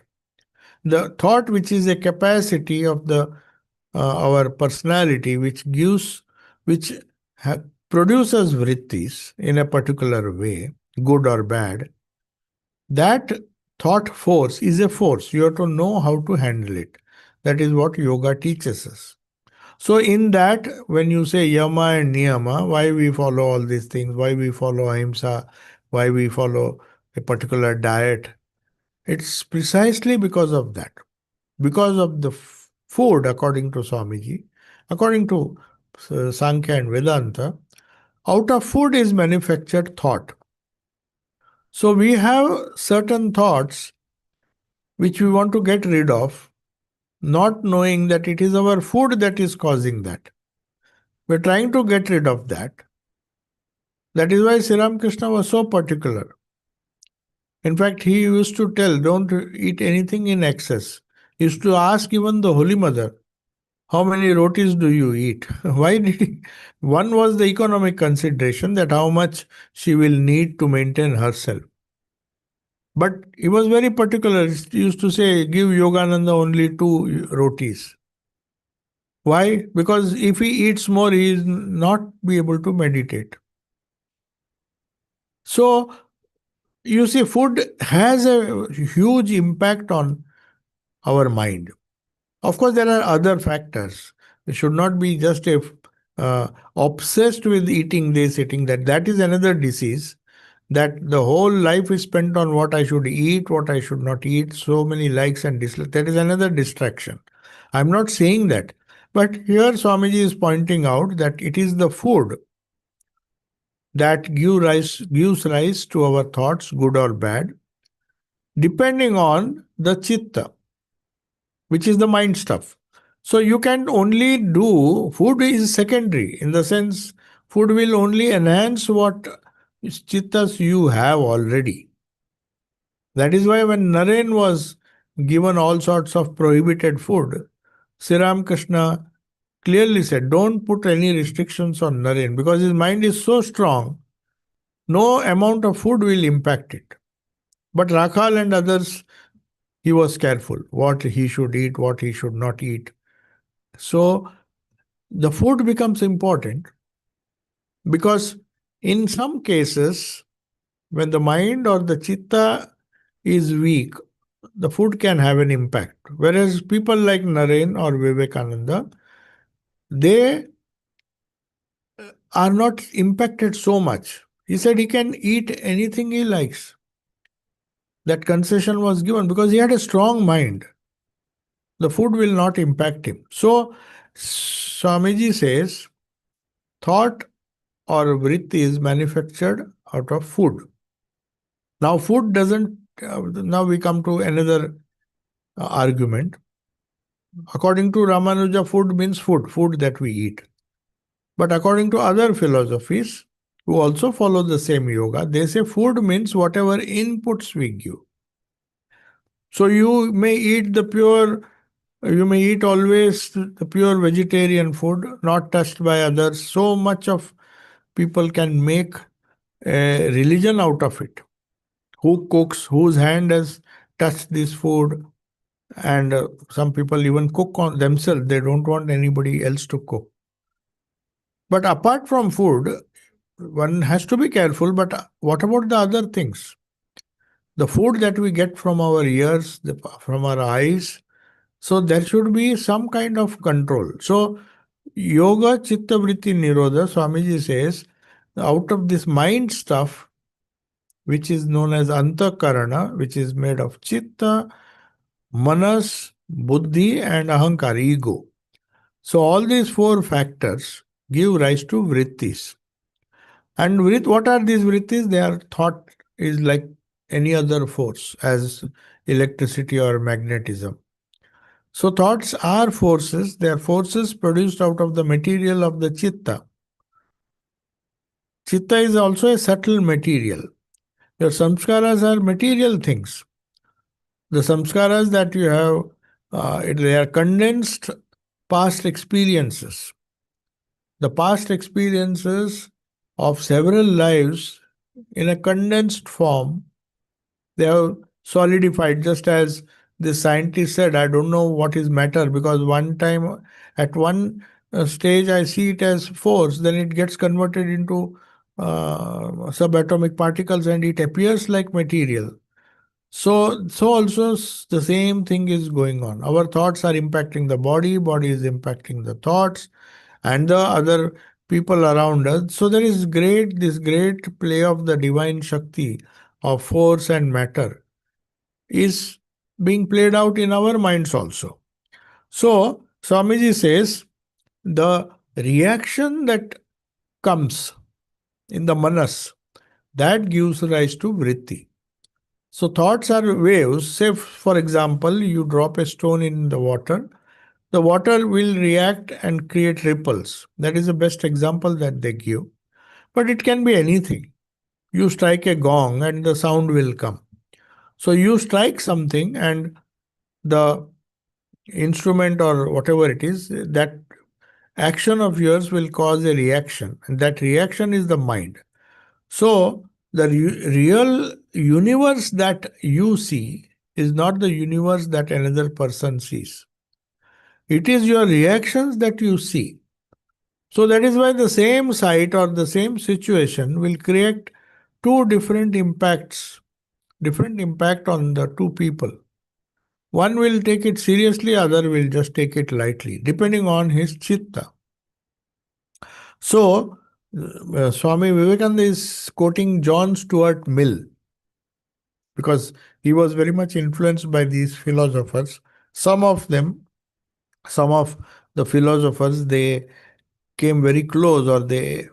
the thought which is a capacity of the our personality, which ha- produces vrittis in a particular way, good or bad, that thought force is a force. You have to know how to handle it. That is what yoga teaches us. So, in that, when you say yama and niyama, why we follow all these things, why we follow ahimsa, why we follow a particular diet, it's precisely because of that. Because of the food, according to Swamiji, according to Sankhya and Vedanta, out of food is manufactured thought. So, we have certain thoughts which we want to get rid of, not knowing that it is our food that is causing that. We're trying to get rid of that. That is why Sri Ramakrishna was so particular. In fact, he used to tell, don't eat anything in excess. He used to ask even the Holy Mother, how many rotis do you eat? Why did he? One was the economic consideration, that how much she will need to maintain herself. But he was very particular. He used to say, give Yogananda only 2 rotis. Why? Because if he eats more, he is not be able to meditate. So you see, food has a huge impact on our mind. Of course, there are other factors. We should not be just obsessed with eating this, eating that. That is another disease. That the whole life is spent on what I should eat, what I should not eat, so many likes and dislikes. That is another distraction. I'm not saying that. But here Swamiji is pointing out that it is the food that gives rise to our thoughts, good or bad, depending on the chitta, which is the mind stuff. So you can only do, food is secondary in the sense food will only enhance what chittas you have already. That is why when Naren was given all sorts of prohibited food, Sri Ramakrishna clearly said, don't put any restrictions on Naren because his mind is so strong, no amount of food will impact it. But Rakhal and others, he was careful what he should eat, what he should not eat. So the food becomes important because in some cases, when the mind or the chitta is weak, the food can have an impact. Whereas people like Naren or Vivekananda, they are not impacted so much. He said he can eat anything he likes. That concession was given because he had a strong mind. The food will not impact him. So, Swamiji says, thought or vritti is manufactured out of food. Now, food doesn't, now we come to another argument. According to Ramanuja, food means food that we eat. But according to other philosophies, who also follow the same yoga, they say food means whatever inputs we give. So you may eat you may eat always the pure vegetarian food, not touched by others. So much of people can make a religion out of it. Who cooks, whose hand has touched this food, and some people even cook on themselves. They don't want anybody else to cook. But apart from food, one has to be careful. But what about the other things? The food that we get from our ears, from our eyes. So there should be some kind of control. So yoga chitta vritti nirodha, Swamiji says, out of this mind stuff, which is known as antakarana, which is made of chitta, manas, buddhi, and ahankar, ego. So all these 4 factors give rise to vrittis. And what are these vrittis? They are thought is like any other force, as electricity or magnetism. So thoughts are forces. They are forces produced out of the material of the chitta. Chitta is also a subtle material. Your samskaras are material things. The samskaras that you have, they are condensed past experiences. The past experiences of several lives in a condensed form, they have solidified, just as the scientist said, I don't know what is matter, because one time at one stage I see it as force, then it gets converted into subatomic particles and it appears like material. So also the same thing is going on. Our thoughts are impacting the body, body is impacting the thoughts and the other people around us. So there is this great play of the divine Shakti of force and matter is being played out in our minds also. So Swamiji says the reaction that comes in the manas, that gives rise to vritti. So thoughts are waves. Say, for example, you drop a stone in the water will react and create ripples. That is the best example that they give. But it can be anything. You strike a gong and the sound will come. So you strike something and the instrument or whatever it is, that action of yours will cause a reaction. And that reaction is the mind. So, the real universe that you see is not the universe that another person sees. It is your reactions that you see. So, that is why the same sight or the same situation will create two different impacts, different impact on the two people. One will take it seriously, other will just take it lightly, depending on his chitta. So, Swami Vivekananda is quoting John Stuart Mill, because he was very much influenced by these philosophers. Some of them, some of the philosophers, they came very close or they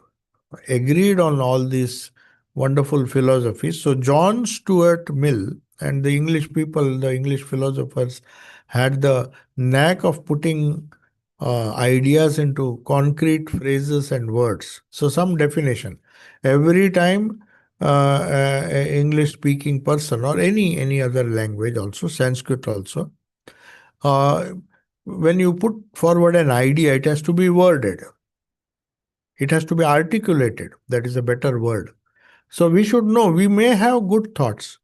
agreed on all these wonderful philosophies. So John Stuart Mill and the English people, the English philosophers, had the knack of putting ideas into concrete phrases and words. So some definition. Every time English speaking person or any other language also, Sanskrit also, uh, when you put forward an idea, it has to be worded. It has to be articulated. That is a better word. So we should know, we may have good thoughts,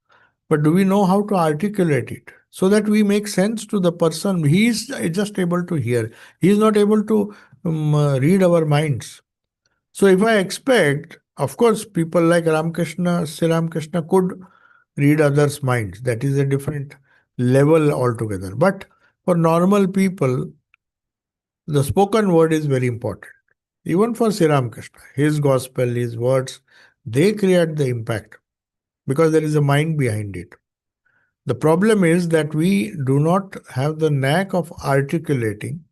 but do we know how to articulate it so that we make sense to the person? He is just able to hear. He is not able to read our minds. So if I expect, of course, people like Ramakrishna, Sri Ramakrishna could read others' minds. That is a different level altogether. But for normal people, the spoken word is very important. Even for Sri Ramakrishna, his gospel, his words, they create the impact because there is a mind behind it. The problem is that we do not have the knack of articulating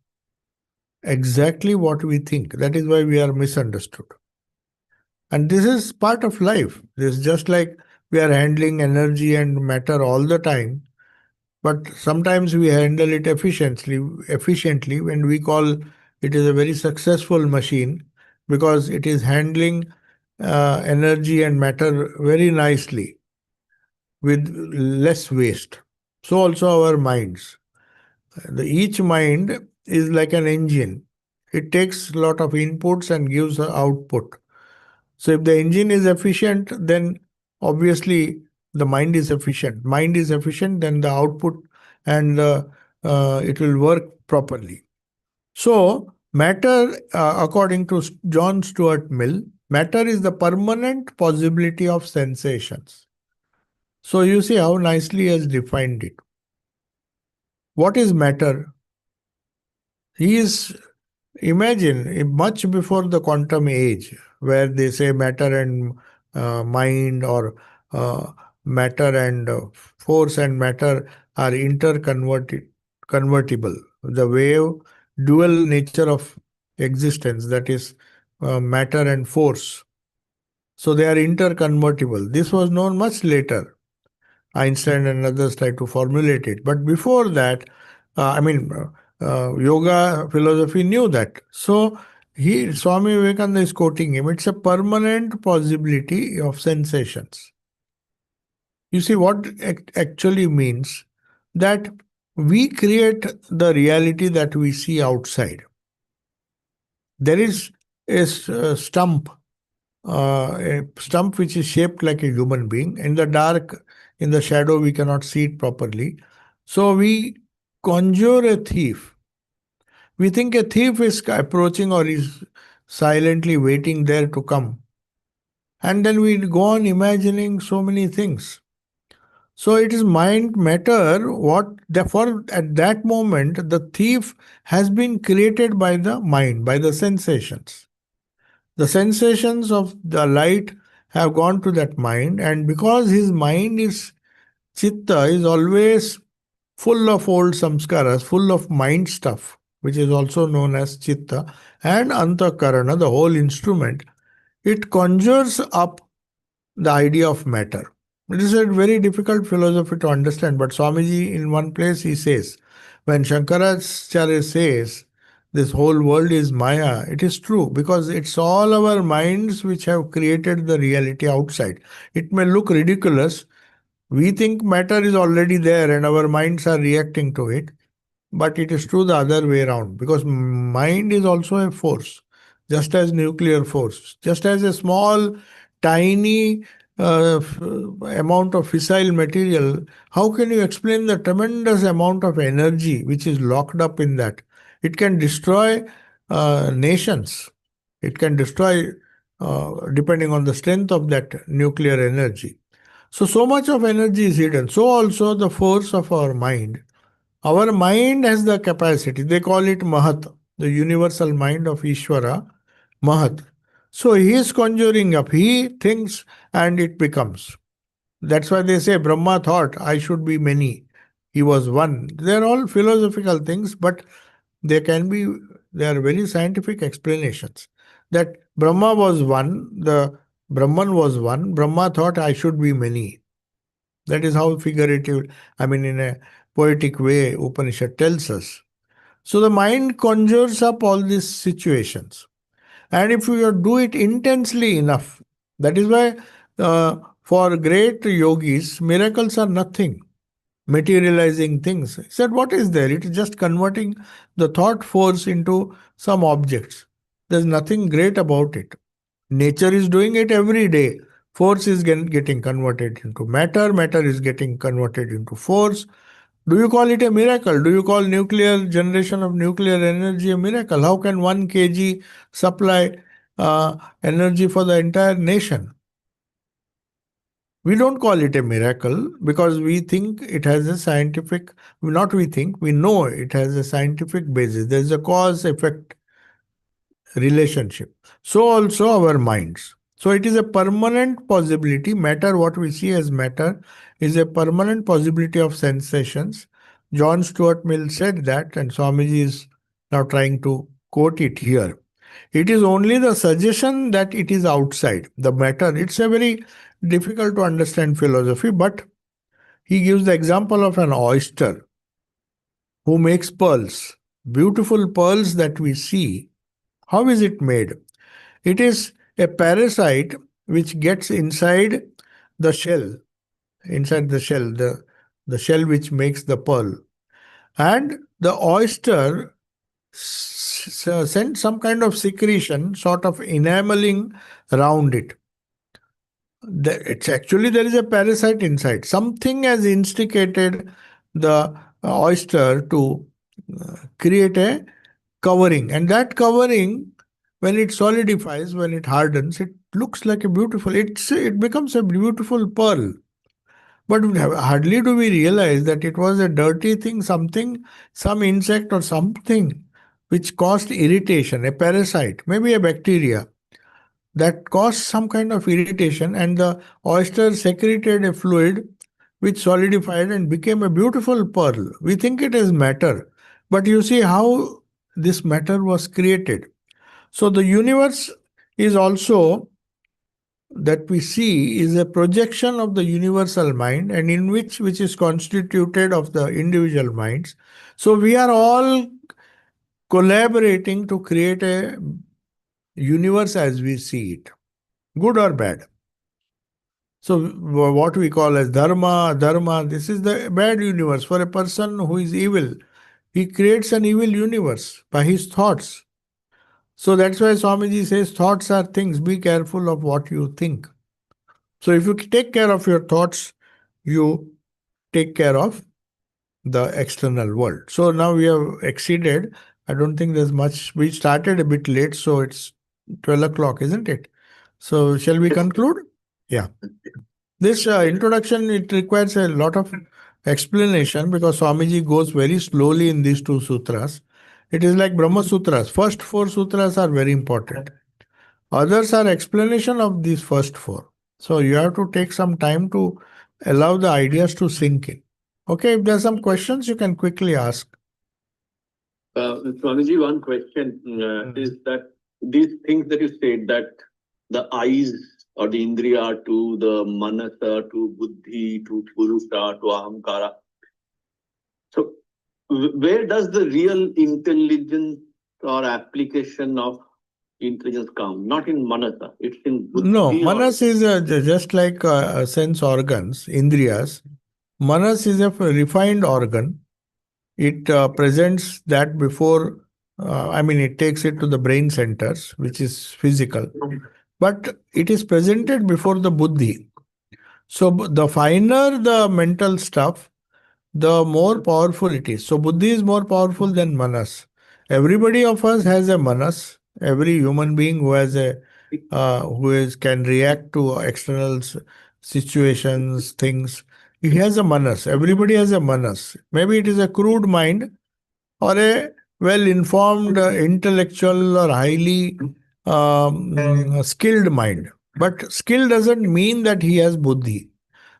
exactly what we think. That is why we are misunderstood. And this is part of life. This is just like we are handling energy and matter all the time, but sometimes we handle it efficiently when we call it is a very successful machine because it is handling energy and matter very nicely with less waste. So also our minds. Each mind is like an engine. It takes a lot of inputs and gives an output. So if the engine is efficient, then obviously the mind is efficient. Mind is efficient, then the output and it will work properly. So matter, according to John Stuart Mill, matter is the permanent possibility of sensations. So you see how nicely he has defined it. What is matter? He is, imagine, much before the quantum age, where they say matter and mind or uh, matter and force and matter are convertible. The wave dual nature of existence, that is matter and force. So they are interconvertible. This was known much later. Einstein and others tried to formulate it. But before that, yoga philosophy knew that. So Swami Vivekananda is quoting him. It's a permanent possibility of sensations. You see what actually means that we create the reality that we see outside. There is a stump which is shaped like a human being. In the dark, in the shadow, we cannot see it properly. So we conjure a thief. We think a thief is approaching or is silently waiting there to come. And then we go on imagining so many things. So it is mind matter what, therefore, at that moment, the thief has been created by the mind, by the sensations. The sensations of the light have gone to that mind, and because his mind is chitta, is always full of old samskaras, full of mind stuff, which is also known as chitta, and antakarana, the whole instrument, it conjures up the idea of matter. It is a very difficult philosophy to understand, but Swamiji, in one place, he says, when Shankaracharya says, this whole world is Maya, it is true because it's all our minds which have created the reality outside. It may look ridiculous. We think matter is already there and our minds are reacting to it. But it is true the other way around because mind is also a force, just as nuclear force, just as a small, tiny amount of fissile material. How can you explain the tremendous amount of energy which is locked up in that? It can destroy nations. It can destroy, depending on the strength of that nuclear energy. So much of energy is hidden. So also the force of our mind. Our mind has the capacity, they call it Mahat, the universal mind of Ishvara, Mahat. So he is conjuring up, he thinks and it becomes. That's why they say Brahma thought, I should be many. He was one. They're all philosophical things, but they can be, they are very scientific explanations. That Brahma was one, the Brahman was one, Brahma thought, I should be many. That is how figurative, I mean, in a poetic way, Upanishad tells us. So the mind conjures up all these situations. And if you do it intensely enough, that is why for great yogis, miracles are nothing, materializing things. He said, what is there? It is just converting the thought force into some objects. There's nothing great about it. Nature is doing it every day. Force is getting converted into matter, matter is getting converted into force. Do you call it a miracle? Do you call nuclear generation of nuclear energy a miracle? How can 1 kg supply energy for the entire nation? We don't call it a miracle because we think it has a scientific, not we think, we know it has a scientific basis. There's a cause effect relationship. So also our minds. So it is a permanent possibility. Matter, what we see as matter, is a permanent possibility of sensations. John Stuart Mill said that, and Swamiji is now trying to quote it here. It is only the suggestion that it is outside the matter. It's a very difficult to understand philosophy, but he gives the example of an oyster who makes pearls. Beautiful pearls that we see. How is it made? It is a parasite which gets the shell, inside the shell, the shell which makes the pearl. And the oyster sends some kind of secretion, sort of enameling around it. It's actually there is a parasite inside. Something has instigated the oyster to create a covering, and that covering, when it solidifies, when it hardens, it looks like a beautiful, it becomes a beautiful pearl. But hardly do we realize that it was a dirty thing, something, some insect or something which caused irritation, a parasite, maybe a bacteria that caused some kind of irritation, and the oyster secreted a fluid which solidified and became a beautiful pearl. We think it is matter, but you see how this matter was created. So the universe is also, that we see, is a projection of the universal mind, and in which is constituted of the individual minds. So we are all collaborating to create a universe as we see it, good or bad. So what we call as dharma, this is the bad universe. For a person who is evil, he creates an evil universe by his thoughts. So that's why Swamiji says thoughts are things. Be careful of what you think. So if you take care of your thoughts, you take care of the external world. So now we have exceeded. I don't think there's much. We started a bit late, so it's 12 o'clock, isn't it? So shall we conclude? Yeah. This introduction, it requires a lot of explanation because Swamiji goes very slowly in these two sutras. It is like Brahma Sutras. First four sutras are very important. Others are explanation of these first four. So you have to take some time to allow the ideas to sink in. Okay, if there are some questions, you can quickly ask. Swamiji, one question is that these things that you said, that the eyes or the indriya to the manasa to buddhi to purusha to ahamkara. So where does the real intelligence or application of intelligence come? Not in manasa, it's in buddhi. No, manas is just like sense organs, indriyas. Manas is a refined organ. It presents that before, it takes it to the brain centers, which is physical, but it is presented before the buddhi. So the finer the mental stuff, the more powerful it is. So buddhi is more powerful than manas. Everybody of us has a manas. Every human being who has a can react to external situations, things. He has a manas. Everybody has a manas. Maybe it is a crude mind or a well-informed, intellectual or highly skilled mind. But skill doesn't mean that he has buddhi.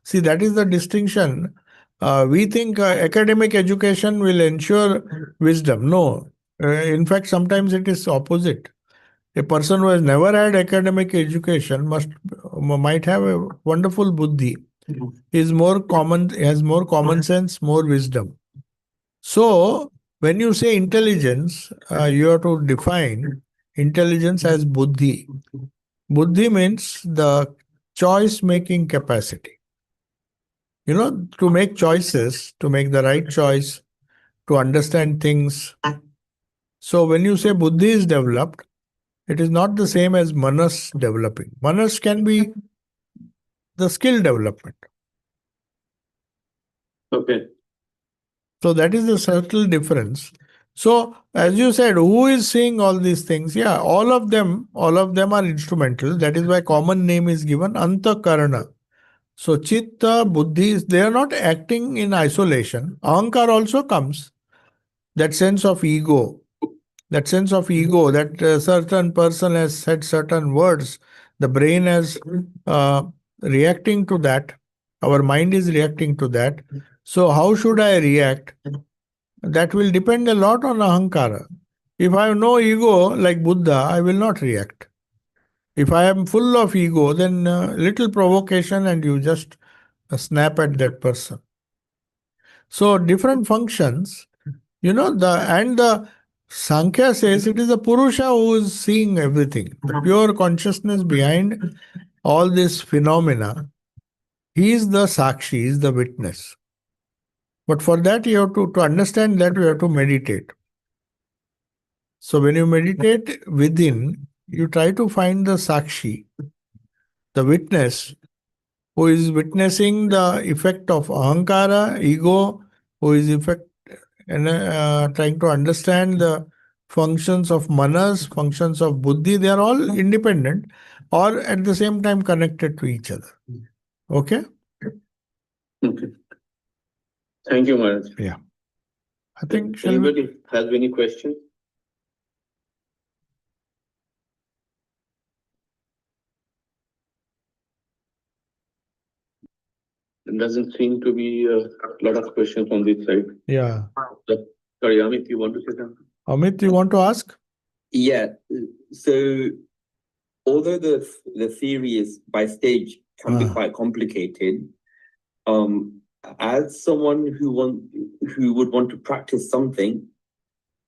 See, that is the distinction. We think academic education will ensure wisdom. No. In fact, sometimes it is opposite. A person who has never had academic education might have a wonderful buddhi. Is more common, has more common sense, more wisdom. So when you say intelligence, you have to define intelligence as buddhi. Buddhi means the choice-making capacity. To make choices, to make the right choice, to understand things. So when you say buddhi is developed, it is not the same as manas developing. Manas can be the skill development. Okay. So that is the subtle difference. So as you said, who is seeing all these things? Yeah, all of them are instrumental. That is why common name is given Antakarana. So Chitta, Buddhi, they are not acting in isolation. Ahankar also comes. That sense of ego. That certain person has said certain words. The brain is reacting to that. Our mind is reacting to that. So how should I react? That will depend a lot on ahankara. If I have no ego like Buddha, I will not react. If I am full of ego, then little provocation and you just snap at that person. So different functions, the Sankhya says it is the Purusha who is seeing everything. The pure consciousness behind all this phenomena. He is the Sakshi, he is the witness. But for that, you have to understand that, you have to meditate. So when you meditate within, you try to find the Sakshi, the witness, who is witnessing the effect of ahankara, ego, who is trying to understand the functions of manas, functions of buddhi. They are all independent or at the same time connected to each other. Okay? Okay. Thank you, Maharaj. Yeah. I think, anybody has any question? There doesn't seem to be a lot of questions on this side. Yeah. Sorry, Amit, you want to say something? Amit, you want to ask? Yeah. So, although the theory is by stage can be quite complicated, as someone who would want to practice something,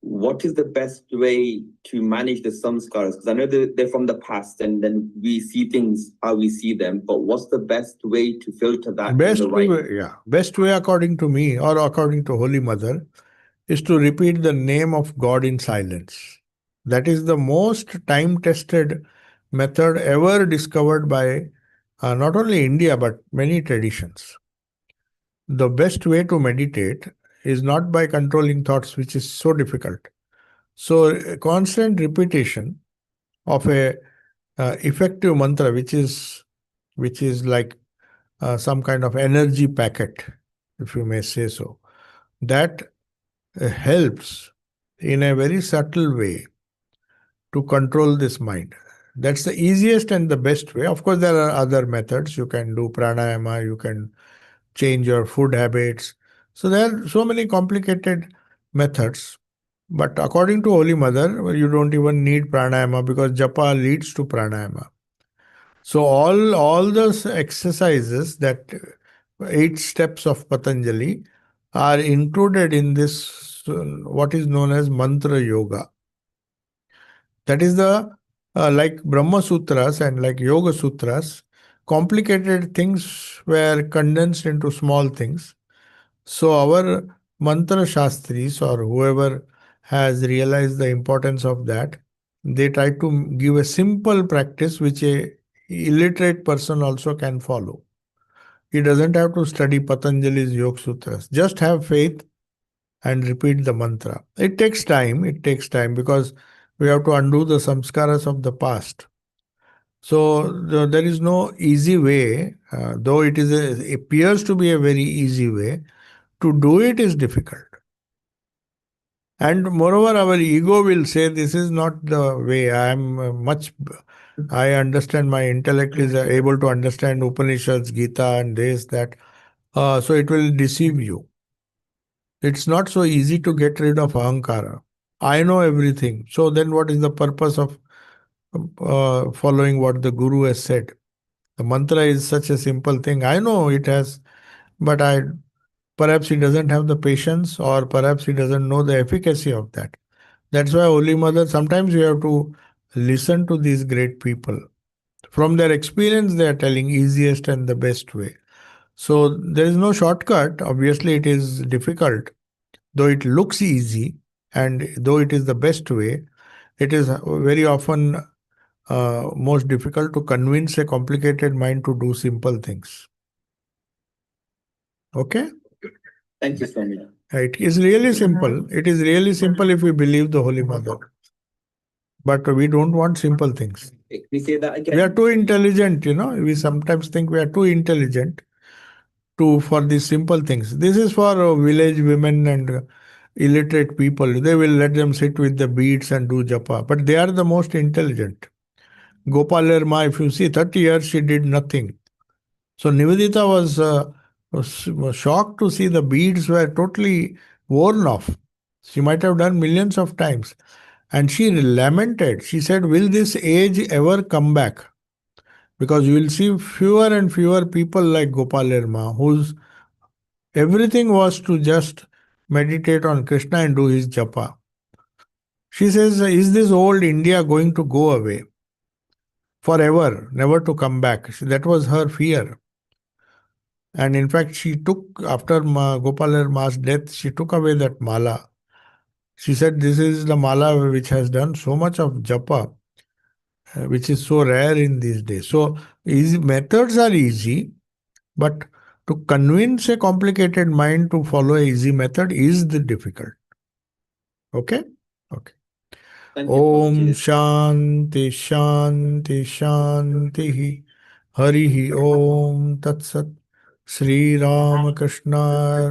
what is the best way to manage the samskaras? Because I know they're from the past and then we see things how we see them, but what's the best way to filter that in Best the right way? way, best way according to me or according to Holy Mother is to repeat the name of God in silence. That is the most time-tested method ever discovered by not only India but many traditions. The best way to meditate is not by controlling thoughts, which is so difficult. So, a constant repetition of a effective mantra, which is like some kind of energy packet, if you may say so, that helps in a very subtle way to control this mind. That's the easiest and the best way. Of course, there are other methods. You can do pranayama, you can change your food habits. So there are so many complicated methods. But according to Holy Mother, you don't even need pranayama because japa leads to pranayama. So all those exercises, that 8 steps of Patanjali, are included in this what is known as mantra yoga. That is the like Brahma Sutras and like Yoga Sutras, complicated things were condensed into small things. So our mantra shastris or whoever has realized the importance of that, they try to give a simple practice which a illiterate person also can follow. He doesn't have to study Patanjali's Yoga Sutras. Just have faith and repeat the mantra. It takes time. It takes time because we have to undo the samskaras of the past. So there is no easy way, though it appears to be a very easy way. To do it is difficult. And moreover, our ego will say, this is not the way. I understand, my intellect is able to understand Upanishads, Gita, and this, that. So it will deceive you. It's not so easy to get rid of ahankara. I know everything. So then what is the purpose of following what the Guru has said? The mantra is such a simple thing. I know it has, but perhaps he doesn't have the patience, or perhaps he doesn't know the efficacy of that. That's why Holy Mother, sometimes you have to listen to these great people. From their experience, they are telling easiest and the best way. So there is no shortcut. Obviously, it is difficult. Though it looks easy and though it is the best way, it is very often most difficult to convince a complicated mind to do simple things. Okay? Thank you, Swami. It is really simple. It is really simple if we believe the Holy Mother. But we don't want simple things. Can we say that again? We are too intelligent, We sometimes think we are too intelligent for these simple things. This is for village women and illiterate people. They will let them sit with the beads and do japa. But they are the most intelligent. Gopalar Ma, if you see, 30 years she did nothing. So Nivedita was shocked to see the beads were totally worn off. She might have done millions of times. And she lamented. She said, will this age ever come back? Because you will see fewer and fewer people like Gopal Erma, whose everything was to just meditate on Krishna and do his japa. She says, is this old India going to go away forever, never to come back? That was her fear. And in fact, she took, after Gopal Erma's death, she took away that mala. She said, this is the mala which has done so much of japa, which is so rare in these days. So methods are easy, but to convince a complicated mind to follow an easy method is the difficult. Okay? Okay. Thank you, Om Swamiji. Shanti Shanti Shanti Harihi Om Tat Sat Sri Ramakrishna